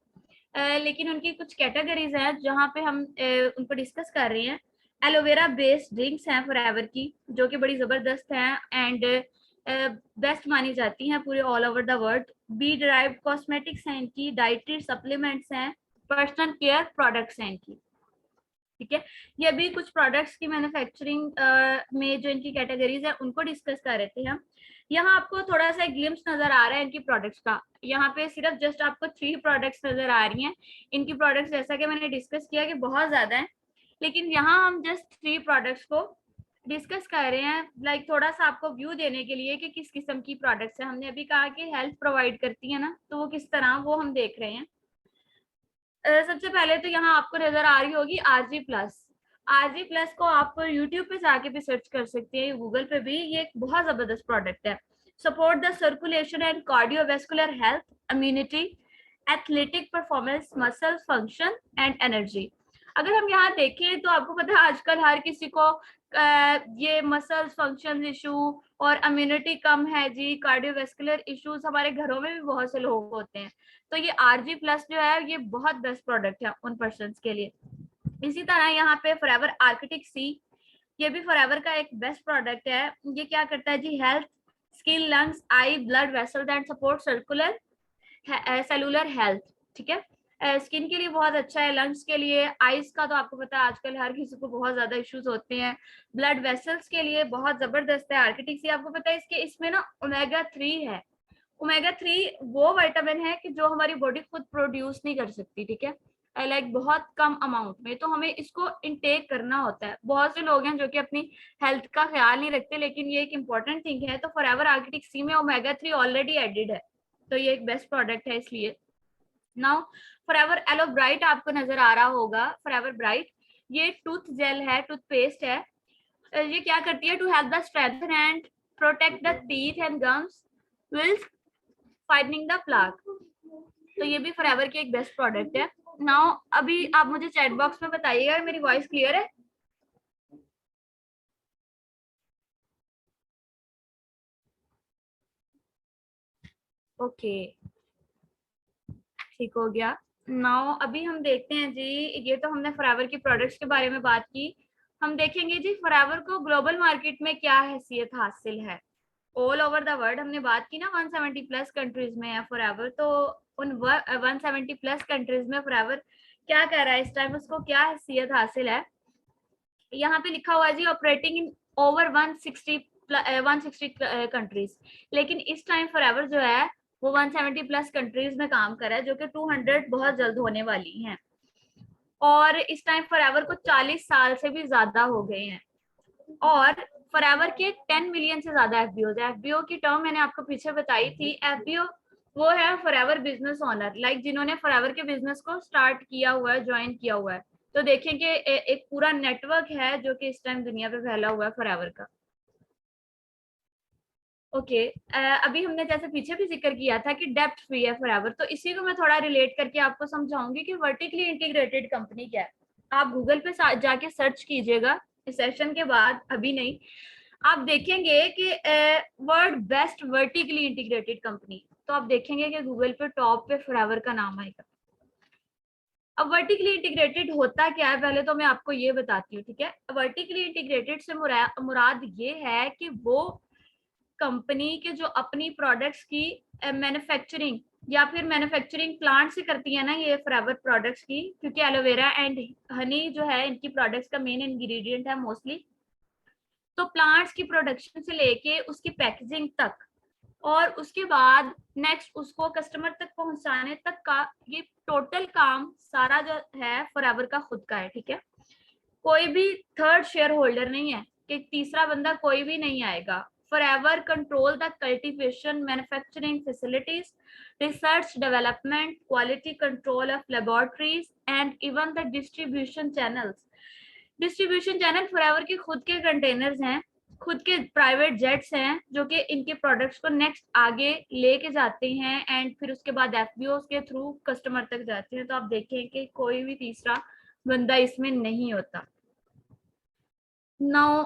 Speaker 1: लेकिन उनकी कुछ कैटेगरीज हैं जहाँ पे हम उनको डिस्कस कर रहे हैं। एलोवेरा बेस्ड ड्रिंक्स हैं फॉरएवर की, जो कि बड़ी जबरदस्त हैं एंड बेस्ट मानी जाती हैं पूरे all over the world. Bee derived cosmetics हैं इनकी, डाइटरी सप्लीमेंट्स हैं, पर्सनल केयर प्रोडक्ट्स हैं इनकी, ठीक है। ये भी कुछ प्रोडक्ट्स की मैन्युफैक्चरिंग में जो इनकी कैटेगरीज है उनको डिस्कस कर रहे थे हम। यहाँ आपको थोड़ा सा ग्लिम्स नजर आ रहा है इनकी प्रोडक्ट्स का। यहाँ पे सिर्फ जस्ट आपको 3 प्रोडक्ट्स नजर आ रही हैं। इनकी प्रोडक्ट्स जैसा कि मैंने डिस्कस किया कि बहुत ज्यादा है, लेकिन यहाँ हम जस्ट 3 प्रोडक्ट्स को डिस्कस कर रहे हैं, लाइक थोड़ा सा आपको व्यू देने के लिए कि किस किस्म की प्रोडक्ट्स है। हमने अभी कहा कि हेल्थ प्रोवाइड करती है ना, तो वो किस तरह वो हम देख रहे हैं। सबसे पहले तो यहाँ आपको नजर आ रही होगी आरजी प्लस। आरजी प्लस को आप यूट्यूब पे जाके भी सर्च कर सकते हैं, गूगल पे भी। ये एक बहुत जबरदस्त प्रोडक्ट है। Support the circulation and cardiovascular health, immunity, athletic performance, muscle function and energy. अगर हम यहाँ देखें तो आपको पता है आजकल हर किसी को ये मसल फंक्शन इशू और इम्यूनिटी कम है जी, कार्डियोवैस्कुलर इश्यूज हमारे घरों में भी बहुत से लोग होते हैं। तो ये आरजी प्लस जो है ये बहुत बेस्ट प्रोडक्ट है उन पर्सन के लिए। इसी तरह यहाँ पे फॉरएवर आर्किटिक सी, ये भी फॉरएवर का एक बेस्ट प्रोडक्ट है। ये क्या करता है जी, health, skin, lungs, eye, blood vessels and support circular cellular health, ठीक है। स्किन के लिए बहुत अच्छा है, लंग्स के लिए, आईज का तो आपको पता है आजकल हर किसी को बहुत ज्यादा इश्यूज होते हैं। ब्लड वेसल्स के लिए बहुत जबरदस्त है आर्किटिक सी। आपको पता है इसके इसमें ना ओमेगा 3 है। ओमेगा 3 वो विटामिन है कि जो हमारी बॉडी खुद प्रोड्यूस नहीं कर सकती, ठीक है, लाइक बहुत कम अमाउंट में, तो हमें इसको इनटेक करना होता है। बहुत से लोग हैं जो कि अपनी हेल्थ का ख्याल नहीं रखते, लेकिन ये एक इंपॉर्टेंट थिंग है। तो फॉरएवर आर्किटिक सी में ओमेगा 3 ऑलरेडी एडेड है, तो ये एक बेस्ट प्रोडक्ट है इसलिए। नाउ फॉरएवर एलो ब्राइट आपको नजर आ रहा होगा। फॉरएवर ब्राइट ये टूथ जेल है, टूथपेस्ट है। ये क्या करती है, to help the strengthen and protect the teeth and gums will fighting the plaque. तो ये भी फॉरएवर की एक बेस्ट प्रोडक्ट है। नाउ अभी आप मुझे चैट बॉक्स में बताइएगा मेरी वॉइस क्लियर है। ओके ठीक हो गया। नाउ अभी हम देखते हैं जी, ये तो हमने फॉरएवर की प्रोडक्ट्स के बारे में बात की। हम देखेंगे जी फॉरएवर को ग्लोबल मार्केट में क्या हैसियत हासिल है। ऑल ओवर द वर्ल्ड हमने बात की ना, 170 प्लस कंट्रीज में है फॉरएवर। तो उन 170 प्लस कंट्रीज में फॉरएवर क्या कर रहा है इस टाइम, उसको क्या हैसियत हासिल है। यहाँ पे लिखा हुआ है जी ऑपरेटिंग इन ओवर 160 कंट्रीज। लेकिन इस टाइम फॉरएवर जो है वो 170 प्लस कंट्रीज में काम कर रहा है, जो कि 200 बहुत जल्द होने वाली हैं। और इस टाइम फॉरएवर को 40 साल से भी ज्यादा हो गए हैं। और फॉरएवर के 10 मिलियन से ज्यादा एफबीओ है। एफबीओ की टर्म मैंने आपको पीछे बताई थी। एफबीओ वो है फॉरएवर बिजनेस ओनर, लाइक जिन्होंने फॉरएवर के बिजनेस को स्टार्ट किया हुआ है, ज्वाइन किया हुआ है। तो देखें कि एक पूरा नेटवर्क है जो कि इस टाइम दुनिया पे फैला हुआ है फॉरएवर का। ओके अभी हमने जैसे पीछे भी जिक्र किया था कि डेप्थ फ्री है फॉरएवर, तो इसी को मैं थोड़ा रिलेट करके आपको समझाऊंगी कि वर्टिकली इंटीग्रेटेड कंपनी क्या है। आप गूगल पे जाके सर्च कीजिएगा इस सेशन के बाद, अभी नहीं। आप देखेंगे कि world best vertically integrated company, तो आप देखेंगे कि गूगल पे टॉप पे फॉरएवर का नाम आएगा। अब वर्टिकली इंटीग्रेटेड होता क्या है, पहले तो मैं आपको ये बताती हूँ, ठीक है। वर्टिकली इंटीग्रेटेड से मुराद ये है कि वो कंपनी के जो अपनी प्रोडक्ट्स की मैन्युफैक्चरिंग या फिर मैन्युफैक्चरिंग प्लांट से करती है ना ये फॉरएवर प्रोडक्ट्स की, क्योंकि एलोवेरा एंड हनी जो है इनकी प्रोडक्ट्स का मेन इंग्रेडिएंट है मोस्टली। तो प्लांट्स की प्रोडक्शन से लेके उसकी पैकेजिंग तक और उसके बाद नेक्स्ट उसको कस्टमर तक पहुंचाने तक का ये टोटल काम सारा जो है फॉरएवर का खुद का है, ठीक है। कोई भी थर्ड शेयर होल्डर नहीं है कि तीसरा बंदा कोई भी नहीं आएगा। Forever control the cultivation, manufacturing facilities, research development, quality control of laboratories and even the distribution channels. Distribution channel forever के खुद के कंटेनर्स हैं, खुद के प्राइवेट जेट्स हैं जो कि इनके प्रोडक्ट्स को नेक्स्ट आगे लेके जाते हैं एंड फिर उसके बाद एफबीओ के थ्रू कस्टमर तक जाते हैं। तो आप देखें कि कोई भी तीसरा बंदा इसमें नहीं होता। Now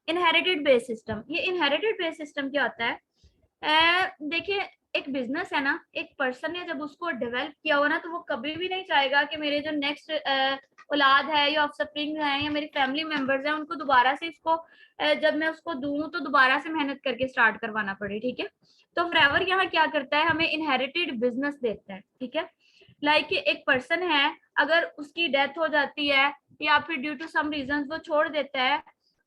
Speaker 1: inherited base system. ये इनहेरिटेड बेस सिस्टम क्या होता है? देखिए, एक बिजनेस है ना, एक पर्सन ने जब उसको डेवलप किया हो ना, तो वो कभी भी नहीं चाहेगा कि मेरे जो नेक्स्ट औलाद है या ऑफस्प्रिंग है या मेरी फैमिली मेंबर्स हैं उनको दोबारा से इसको जब मैं उसको दूं तो दोबारा से मेहनत करके स्टार्ट करवाना पड़े, ठीक है। तो फॉरएवर यहाँ क्या करता है, हमें इनहेरिटेड बिजनेस देता है, ठीक है। लाइक एक पर्सन है, अगर उसकी डेथ हो जाती है या फिर ड्यू टू सम रीजन वो छोड़ देता है,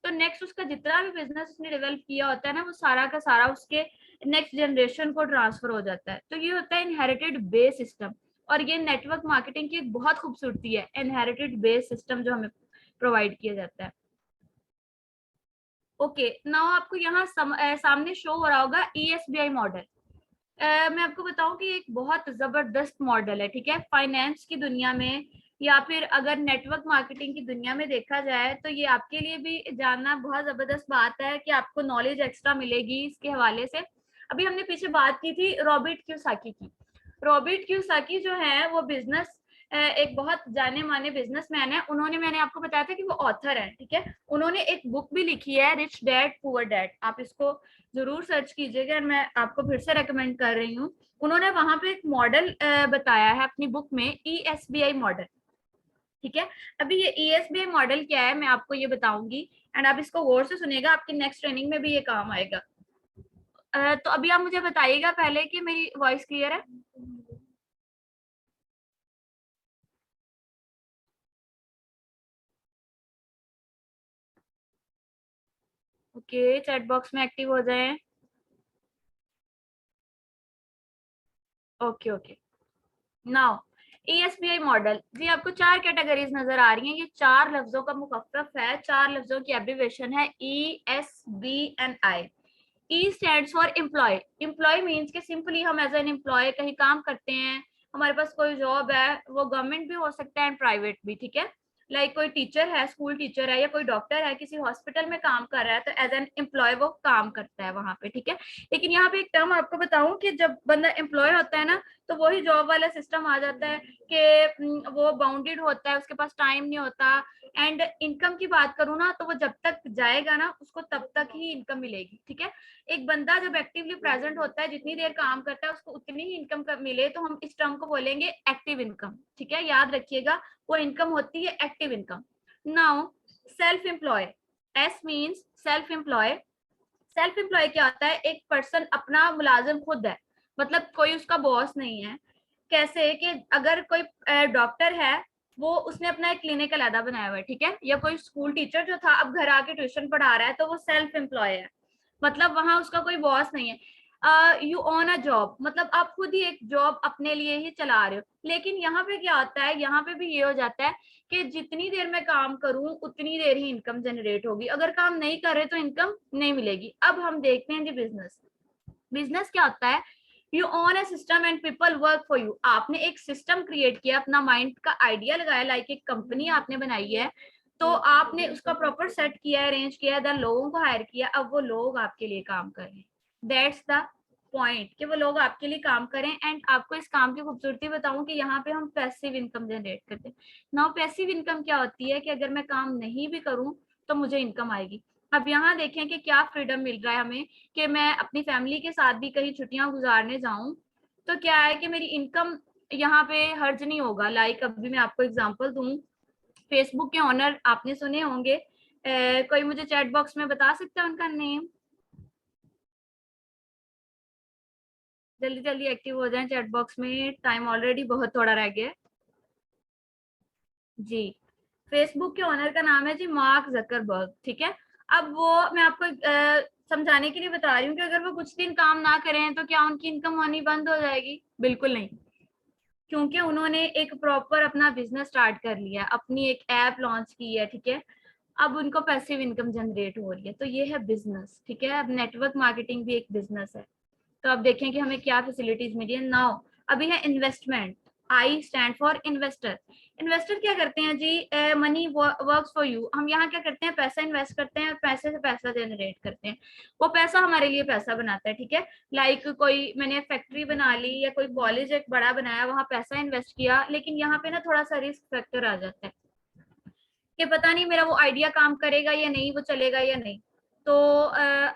Speaker 1: तो नेक्स्ट उसका जितना भी बिजनेस उसने डेवलप किया होता है ना, वो सारा का सारा उसके नेक्स्ट जनरेशन को ट्रांसफर हो जाता है। तो ये होता है इनहेरिटेड बेस सिस्टम। और ये नेटवर्क मार्केटिंग की एक बहुत खूबसूरती है, इनहेरिटेड बेस सिस्टम जो हमें प्रोवाइड किया जाता है। ओके, नाउ आपको यहाँ सामने शो हो रहा होगा ईएसबीआई मॉडल। मैं आपको बताऊं कि एक बहुत जबरदस्त मॉडल है, ठीक है। फाइनेंस की दुनिया में या फिर अगर नेटवर्क मार्केटिंग की दुनिया में देखा जाए तो ये आपके लिए भी जानना बहुत जबरदस्त बात है कि आपको नॉलेज एक्स्ट्रा मिलेगी इसके हवाले से। अभी हमने पीछे बात की थी रॉबर्ट क्यूसाकी की। रॉबर्ट क्यूसाकी जो है वो बिजनेस एक बहुत जाने माने बिजनेसमैन है। उन्होंने, मैंने आपको बताया था कि वो ऑथर है, ठीक है। उन्होंने एक बुक भी लिखी है, रिच डैड पुअर डैड। आप इसको जरूर सर्च कीजिएगा, मैं आपको फिर से रेकमेंड कर रही हूँ। उन्होंने वहां पे एक मॉडल बताया है अपनी बुक में, ईएसबीआई मॉडल, ठीक है। अभी ये ईएसबीआई मॉडल क्या है मैं आपको ये बताऊंगी एंड आप इसको गौर से सुनिएगा, आपकी नेक्स्ट ट्रेनिंग में भी ये काम आएगा। तो अभी आप मुझे बताइएगा पहले कि मेरी वॉइस क्लियर है। ओके, चैट बॉक्स में एक्टिव हो जाएं। Okay okay, now ESBI model जी, आपको चार कैटेगरीज नजर आ रही हैं। ये चार लफ्जों का मुकफ्फफ है, चार लफ्जों की एब्रिविएशन है, E S B N I. E stands for employ. Employ means के सिंपली हम एज एन एम्प्लॉय कहीं काम करते हैं, हमारे पास कोई जॉब है, वो गवर्नमेंट भी हो सकता है एंड प्राइवेट भी, ठीक है। लाइक कोई टीचर है, स्कूल टीचर है, या कोई डॉक्टर है किसी हॉस्पिटल में काम कर रहा है, तो एज एन एम्प्लॉय वो काम करता है वहां पे, ठीक है। लेकिन यहाँ पे एक टर्म आपको बताऊं कि जब बंदा एम्प्लॉय होता है ना, तो वही जॉब वाला सिस्टम आ जाता है कि वो बाउंडेड होता है, उसके पास टाइम नहीं होता। एंड इनकम की बात करूँ ना, तो वो जब तक जाएगा ना उसको तब तक ही इनकम मिलेगी, ठीक है। एक बंदा जब एक्टिवली प्रेजेंट होता है, जितनी देर काम करता है उसको उतनी ही इनकम मिले, तो हम इस टर्म को बोलेंगे एक्टिव इनकम, ठीक है। याद रखिएगा, वो इनकम होती है active income. Now self employ, S means self employ. Self employ क्या होता है, एक पर्सन अपना मुलाजिम खुद है, मतलब कोई उसका बॉस नहीं है। कैसे कि अगर कोई डॉक्टर है, वो उसने अपना एक क्लिनिक अलहदा बनाया हुआ है, ठीक है। या कोई स्कूल टीचर जो था अब घर आके ट्यूशन पढ़ा रहा है, तो वो सेल्फ एम्प्लॉय है, मतलब वहां उसका कोई बॉस नहीं है। यू ओन अ जॉब, मतलब आप खुद ही एक जॉब अपने लिए ही चला रहे हो। लेकिन यहाँ पे क्या होता है, यहाँ पे भी ये हो जाता है कि जितनी देर मैं काम करूं उतनी देर ही इनकम जनरेट होगी, अगर काम नहीं कर रहे तो इनकम नहीं मिलेगी। अब हम देखते हैं जी बिजनेस। बिजनेस क्या होता है, you own A system and people work for you. आपने एक सिस्टम क्रिएट किया, अपना माइंड का आइडिया लगाया, लाइक एक कंपनी आपने बनाई है, तो आपने उसका प्रॉपर सेट किया, अरेंज किया, देन लोगों को हायर किया, अब वो लोग आपके लिए काम कर रहे हैं। दैट्स द पॉइंट कि वो लोग आपके लिए काम करें। एंड आपको इस काम की खूबसूरती बताऊं कि यहाँ पे हम पैसिव इनकम जनरेट करते हैं। नाउ पैसिव इनकम क्या होती है कि अगर मैं काम नहीं भी करूं तो मुझे इनकम आएगी। अब यहाँ देखें कि क्या फ्रीडम मिल रहा है हमें कि मैं अपनी फैमिली के साथ भी कहीं छुट्टियां गुजारने जाऊं, तो क्या है कि मेरी इनकम यहाँ पे हर्ज नहीं होगा। लाइक अभी मैं आपको एग्जांपल दूं, फेसबुक के ओनर आपने सुने होंगे, कोई मुझे चैट बॉक्स में बता सकता है उनका नेम? जल्दी जल्दी एक्टिव हो जाएं चैट बॉक्स में, टाइम ऑलरेडी बहुत थोड़ा रह गया है जी। फेसबुक के ओनर का नाम है जी मार्क जकरबर्ग, ठीक है। अब वो मैं आपको समझाने के लिए बता रही हूँ कि अगर वो कुछ दिन काम ना करें तो क्या उनकी इनकम होनी बंद हो जाएगी? बिल्कुल नहीं, क्योंकि उन्होंने एक प्रॉपर अपना बिजनेस स्टार्ट कर लिया, अपनी एक ऐप लॉन्च की है, ठीक है। अब उनको पैसिव इनकम जनरेट हो रही है, तो ये है बिजनेस, ठीक है। अब नेटवर्क मार्केटिंग भी एक बिजनेस है। तो अब देखें कि हमें क्या फैसिलिटीज मिली है नाउ। अभी है investment, I stand for investor. Investor क्या करते हैं जी? Money works for you. हम यहाँ क्या करते हैं? पैसा इन्वेस्ट करते हैं और पैसे से पैसा जनरेट करते हैं। वो पैसा हमारे लिए पैसा बनाता है, ठीक है। लाइक कोई मैंने फैक्ट्री बना ली या कोई कॉलेज एक बड़ा बनाया, वहां पैसा इन्वेस्ट किया, लेकिन यहाँ पे ना थोड़ा सा रिस्क फैक्टर आ जाता है कि पता नहीं मेरा वो आइडिया काम करेगा या नहीं, वो चलेगा या नहीं। तो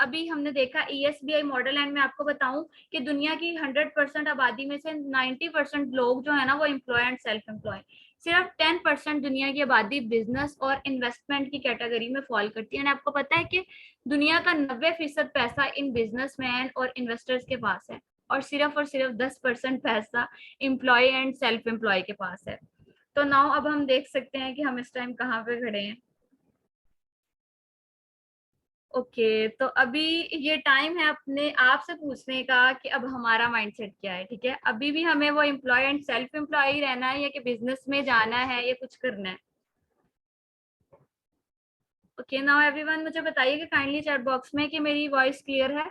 Speaker 1: अभी हमने देखा ESBI मॉडल, एंड मैं आपको बताऊं कि दुनिया की 100% आबादी में से 90% लोग जो है ना वो एम्प्लॉय एंड सेल्फ एम्प्लॉय। सिर्फ 10% दुनिया की आबादी बिजनेस और इन्वेस्टमेंट की कैटेगरी में फॉल करती है। एंड आपको पता है कि दुनिया का 90% पैसा इन बिजनेसमैन और इन्वेस्टर्स के पास है, और सिर्फ 10% पैसा एम्प्लॉय एंड सेल्फ एम्प्लॉय के पास है। तो नाउ अब हम देख सकते हैं कि हम इस टाइम कहाँ पे खड़े हैं। ओके, तो अभी ये टाइम है अपने आप से पूछने का कि अब हमारा माइंडसेट क्या है, ठीक है। अभी भी हमें वो एम्प्लॉय एंड सेल्फ एम्प्लॉय ही रहना है या कि बिजनेस में जाना है या कुछ करना है? ओके, नाउ एवरीवन मुझे बताइए कि काइंडली चैट बॉक्स में कि मेरी वॉइस क्लियर है।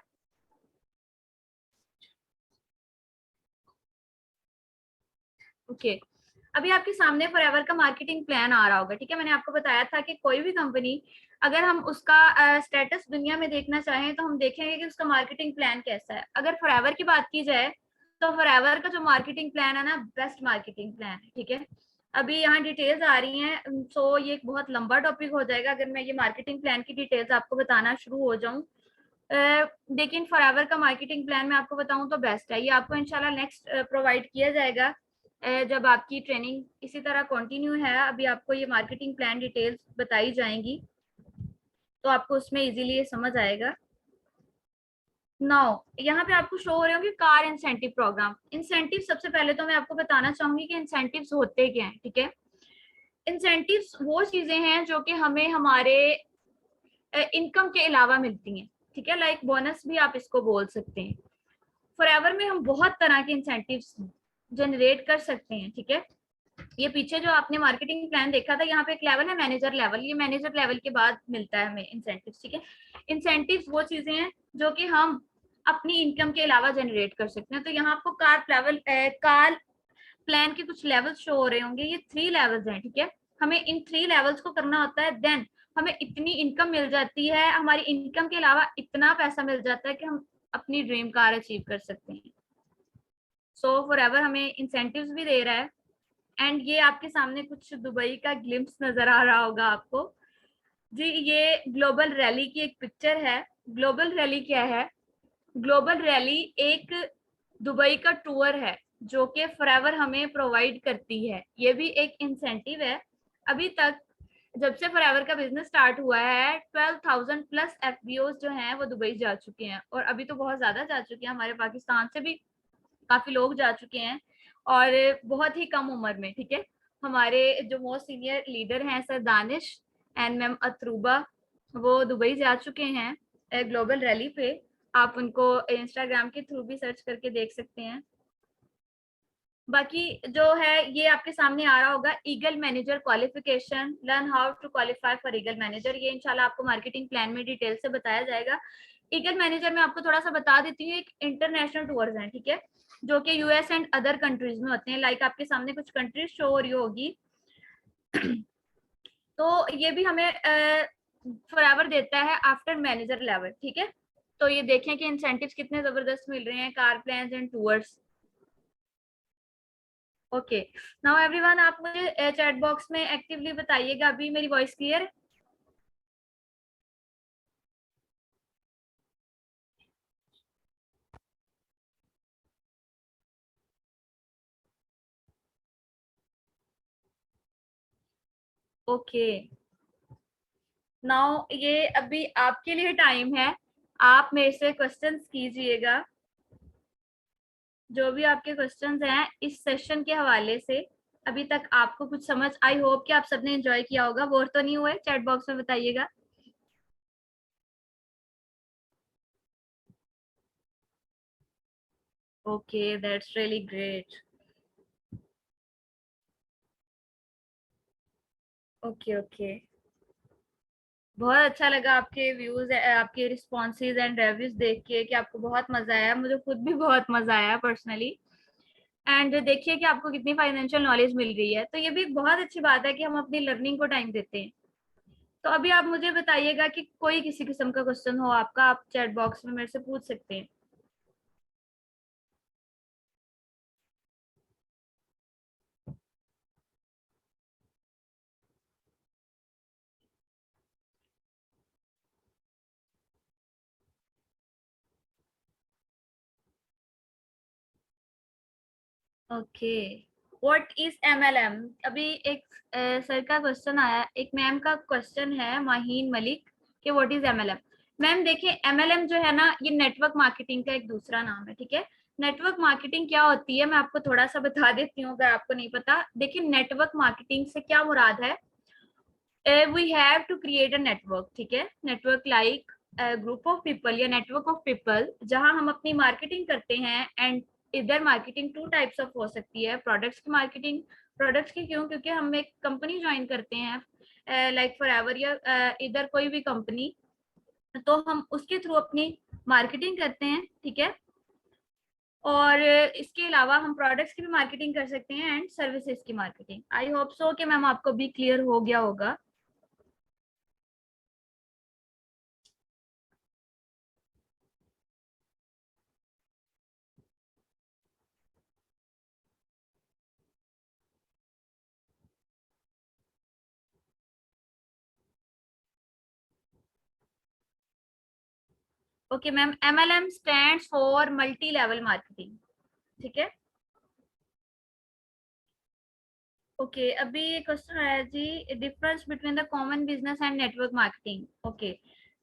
Speaker 1: ओके, अभी आपके सामने फॉरएवर का मार्केटिंग प्लान आ रहा होगा, ठीक है। मैंने आपको बताया था कि कोई भी कंपनी, अगर हम उसका स्टेटस दुनिया में देखना चाहें तो हम देखेंगे कि उसका मार्केटिंग प्लान कैसा है। अगर फॉरएवर की बात की जाए तो फॉरएवर का जो मार्केटिंग प्लान है ना, बेस्ट मार्केटिंग प्लान है, ठीक है। अभी यहाँ डिटेल्स आ रही हैं, सो ये एक बहुत लंबा टॉपिक हो जाएगा अगर मैं ये मार्केटिंग प्लान की डिटेल्स आपको बताना शुरू हो जाऊं। लेकिन फॉरएवर का मार्केटिंग प्लान मैं आपको बताऊं तो बेस्ट है, ये आपको इंशाल्लाह नेक्स्ट प्रोवाइड किया जाएगा जब आपकी ट्रेनिंग इसी तरह कंटिन्यू है। अभी आपको ये मार्केटिंग प्लान डिटेल्स बताई जाएंगी, तो आपको उसमें इजीली ये समझ आएगा। नाउ यहाँ पे आपको शो हो रहे होंगे कार इंसेंटिव प्रोग्राम। इंसेंटिव, सबसे पहले तो मैं आपको बताना चाहूंगी कि इंसेंटिव्स होते क्या हैं, ठीक है। इंसेंटिव्स वो चीजें हैं जो कि हमें हमारे इनकम के अलावा मिलती हैं, ठीक है। लाइक बोनस भी आप इसको बोल सकते हैं। फॉरएवर में हम बहुत तरह के इंसेंटिव्स जनरेट कर सकते हैं, ठीक है। ये पीछे जो आपने मार्केटिंग प्लान देखा था, यहाँ पे एक लेवल है मैनेजर लेवल, ये मैनेजर लेवल के बाद मिलता है हमें इंसेंटिव्स, ठीक है। इंसेंटिव्स वो चीजें हैं जो कि हम अपनी इनकम के अलावा जनरेट कर सकते हैं। तो यहाँ आपको कार प्लान के कुछ लेवल्स शो हो रहे होंगे, ये 3 लेवल्स हैं, ठीक है। हमें इन 3 लेवल्स को करना होता है, देन हमें इतनी इनकम मिल जाती है, हमारी इनकम के अलावा इतना पैसा मिल जाता है कि हम अपनी ड्रीम कार अचीव कर सकते हैं। सो फॉरएवर हमें इंसेंटिव्स भी दे रहा है। एंड ये आपके सामने कुछ दुबई का ग्लिम्स नजर आ रहा होगा आपको जी। ये ग्लोबल रैली की एक पिक्चर है। ग्लोबल रैली क्या है? ग्लोबल रैली एक दुबई का टूर है जो कि फॉरएवर हमें प्रोवाइड करती है। ये भी एक इंसेंटिव है। अभी तक जब से फॉरएवर का बिजनेस स्टार्ट हुआ है 12,000 प्लस FBOs जो हैं वो दुबई जा चुके हैं, और अभी तो बहुत ज्यादा जा चुके हैं, हमारे पाकिस्तान से भी काफी लोग जा चुके हैं, और बहुत ही कम उम्र में, ठीक है। हमारे जो मोस्ट सीनियर लीडर हैं सर दानिश एंड मैम अतरूबा, वो दुबई जा चुके हैं ग्लोबल रैली पे। आप उनको इंस्टाग्राम के थ्रू भी सर्च करके देख सकते हैं। बाकी जो है ये आपके सामने आ रहा होगा eagle manager qualification, learn how to qualify for eagle manager. ये इंशाल्लाह आपको मार्केटिंग प्लान में डिटेल से बताया जाएगा। ईगल मैनेजर में आपको थोड़ा सा बता देती हूँ, एक इंटरनेशनल टूर्स हैं, ठीक है, जो कि US एंड अदर कंट्रीज में होते हैं। लाइक आपके सामने कुछ कंट्रीज शो हो रही होगी। तो ये भी हमें फॉरएवर देता है आफ्टर मैनेजर लेवल, ठीक है। तो ये देखें कि इंसेंटिव्स कितने जबरदस्त मिल रहे हैं car plans and tours. Okay, now everyone आप मुझे चैट बॉक्स में एक्टिवली बताइएगा अभी मेरी वॉइस क्लियर है? ओके, नाउ ये अभी आपके लिए टाइम है, आप मेरे से क्वेश्चंस कीजिएगा। जो भी आपके क्वेश्चंस हैं इस सेशन के हवाले से अभी तक आपको कुछ समझ, आई होप कि आप सबने एंजॉय किया होगा, बोर तो नहीं हुए? चैट बॉक्स में बताइएगा। Okay, that's really great. Okay okay, बहुत अच्छा लगा आपके व्यूज, आपके रिस्पॉन्सेज एंड रिव्यूज देख के कि आपको बहुत मजा आया। मुझे खुद भी बहुत मजा आया पर्सनली। एंड देखिए कि आपको कितनी फाइनेंशियल नॉलेज मिल रही है, तो ये भी एक बहुत अच्छी बात है कि हम अपनी लर्निंग को टाइम देते हैं। तो अभी आप मुझे बताइएगा कि कोई किसी किस्म का क्वेश्चन हो आपका, आप चैट बॉक्स में मेरे से पूछ सकते हैं। Okay, what is MLM? अभी एक सर का क्वेश्चन आया, एक मैम का क्वेश्चन है, माहीन मलिक, कि व्हाट इज एमएलएम। मैम देखिए, एमएलएम जो है ना, ये नेटवर्क मार्केटिंग का एक दूसरा नाम है, ठीक है। नेटवर्क मार्केटिंग क्या होती है, मैं आपको थोड़ा सा बता देती हूँ अगर आपको नहीं पता। देखिए, नेटवर्क मार्केटिंग से क्या मुराद है, we have to create a network, ठीक है। Network like group of people या नेटवर्क ऑफ पीपल, जहां हम अपनी मार्केटिंग करते हैं। एंड इधर मार्केटिंग टू टाइप्स ऑफ हो सकती है, प्रोडक्ट्स की मार्केटिंग। प्रोडक्ट्स की क्यों? क्योंकि हम एक कंपनी ज्वाइन करते हैं लाइक फॉरएवर या इधर कोई भी कंपनी, तो हम उसके थ्रू अपनी मार्केटिंग करते हैं, ठीक है। और इसके अलावा हम प्रोडक्ट्स की भी मार्केटिंग कर सकते हैं एंड सर्विसेज की मार्केटिंग। आई होप सो कि मैम आपको भी क्लियर हो गया होगा। Okay ma'am, MLM stands for multi level marketing, ठीक है। ओके, अभी ये क्वेश्चन आया जी, difference between the common business and network marketing. Okay,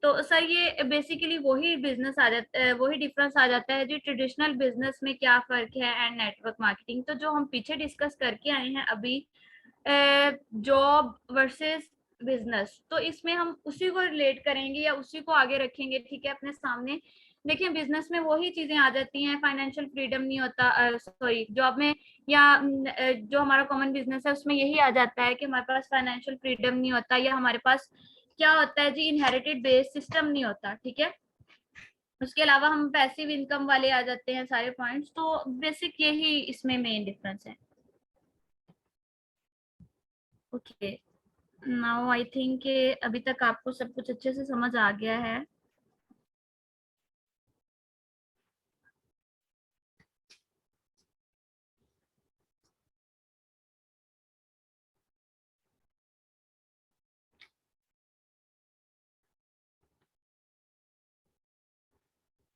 Speaker 1: तो सर ये बेसिकली वही बिजनेस आ जाता है, वही डिफरेंस आ जाता है जी, ट्रेडिशनल बिजनेस में क्या फर्क है एंड नेटवर्क मार्केटिंग। तो जो हम पीछे डिस्कस करके आए हैं अभी, जॉब वर्सेस बिजनेस, तो इसमें हम उसी को रिलेट करेंगे या उसी को आगे रखेंगे, ठीक है, अपने सामने। देखिए, बिजनेस में वही चीजें आ जाती हैं, फाइनेंशियल फ्रीडम नहीं होता, सॉरी जॉब में या जो हमारा कॉमन बिजनेस है उसमें यही आ जाता है कि हमारे पास फाइनेंशियल फ्रीडम नहीं होता, या हमारे पास क्या होता है जी, इनहेरिटेड बेस सिस्टम नहीं होता, ठीक है। उसके अलावा हम पैसिव इनकम वाले आ जाते हैं सारे पॉइंट्स, तो बेसिक यही इसमें मेन डिफरेंस है। ओके, नाउ आई थिंक अभी तक आपको सब कुछ अच्छे से समझ आ गया है।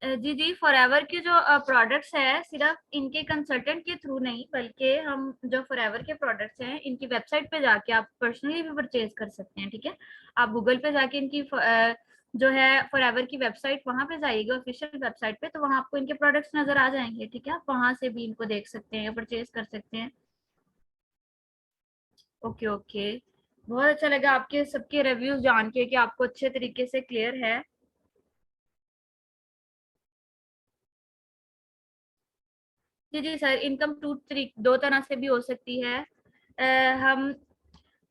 Speaker 1: जी जी, फॉरएवर के जो प्रोडक्ट्स है, सिर्फ इनके कंसल्टेंट के थ्रू नहीं, बल्कि हम जो फॉरएवर के प्रोडक्ट्स हैं इनकी वेबसाइट पे जाके आप पर्सनली भी परचेज कर सकते हैं, ठीक है। आप गूगल पे जाके इनकी जो है फॉरएवर की वेबसाइट, वहां पे जाइएगा ऑफिशियल वेबसाइट पे, तो वहां आपको इनके प्रोडक्ट्स नजर आ जाएंगे, ठीक है। आप वहां से भी इनको देख सकते हैं या परचेज कर सकते हैं। ओके ओके, बहुत अच्छा लगा आपके सबके रिव्यूज जान के कि आपको अच्छे तरीके से क्लियर है। जी जी सर, इनकम दो तरह से भी हो सकती है। हम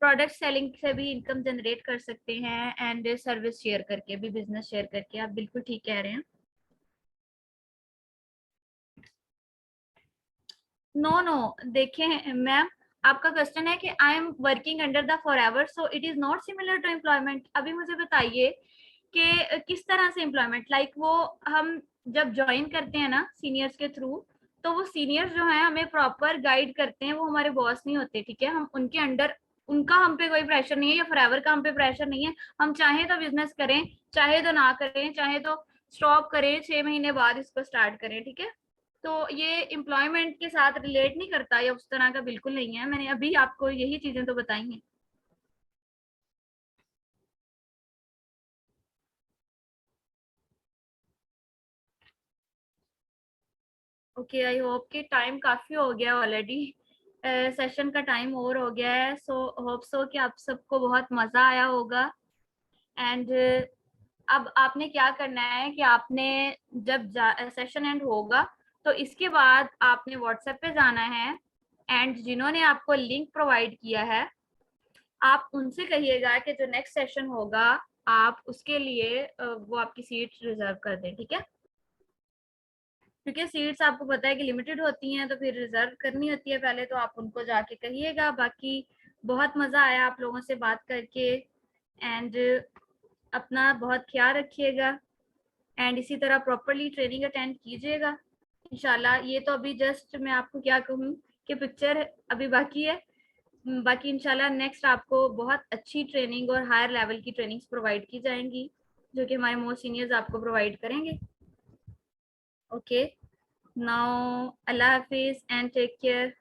Speaker 1: प्रोडक्ट सेलिंग से भी इनकम जनरेट कर सकते हैं एंड सर्विस शेयर करके भी, बिजनेस शेयर करके। आप बिल्कुल ठीक कह रहे हैं। नो नो, देखें मैम, आपका क्वेश्चन है कि I am working under the forever so it is not similar to employment. अभी मुझे बताइए कि किस तरह से एम्प्लॉयमेंट, लाइक वो हम जब ज्वाइन करते हैं ना सीनियर्स के थ्रू, तो वो सीनियर्स जो है हमें प्रॉपर गाइड करते हैं, वो हमारे बॉस नहीं होते, ठीक है। हम उनके अंडर, उनका हम पे कोई प्रेशर नहीं है, या फॉरएवर का हम पे प्रेशर नहीं है। हम चाहे तो बिजनेस करें, चाहे तो ना करें, चाहे तो स्टॉप करें, 6 महीने बाद इसको स्टार्ट करें, ठीक है। तो ये एम्प्लॉयमेंट के साथ रिलेट नहीं करता, या उस तरह का बिल्कुल नहीं है। मैंने अभी आपको यही चीजें तो बताई हैं। ओके, आई होप कि टाइम काफी हो गया ऑलरेडी, सेशन का टाइम ओवर हो गया है। सो होप सो कि आप सबको बहुत मजा आया होगा। एंड अब आपने क्या करना है कि आपने जब सेशन एंड होगा तो इसके बाद आपने व्हाट्सएप पे जाना है, एंड जिन्होंने आपको लिंक प्रोवाइड किया है आप उनसे कहिएगा कि जो नेक्स्ट सेशन होगा आप उसके लिए वो आपकी सीट रिजर्व कर दें, ठीक है? क्योंकि सीट्स आपको पता है कि लिमिटेड होती हैं, तो फिर रिजर्व करनी होती है पहले, तो आप उनको जाके कहिएगा। बाकी बहुत मजा आया आप लोगों से बात करके, एंड अपना बहुत ख्याल रखिएगा, एंड इसी तरह प्रॉपरली ट्रेनिंग अटेंड कीजिएगा इंशाल्लाह। ये तो अभी जस्ट मैं आपको क्या कहूँ कि पिक्चर अभी बाकी है, बाकी इंशाल्लाह नेक्स्ट आपको बहुत अच्छी ट्रेनिंग और हायर लेवल की ट्रेनिंग्स प्रोवाइड की जाएंगी जो कि हमारे मोस्ट सीनियर्स आपको प्रोवाइड करेंगे। ओके, नाउ अल्लाह हाफिज एंड टेक केयर।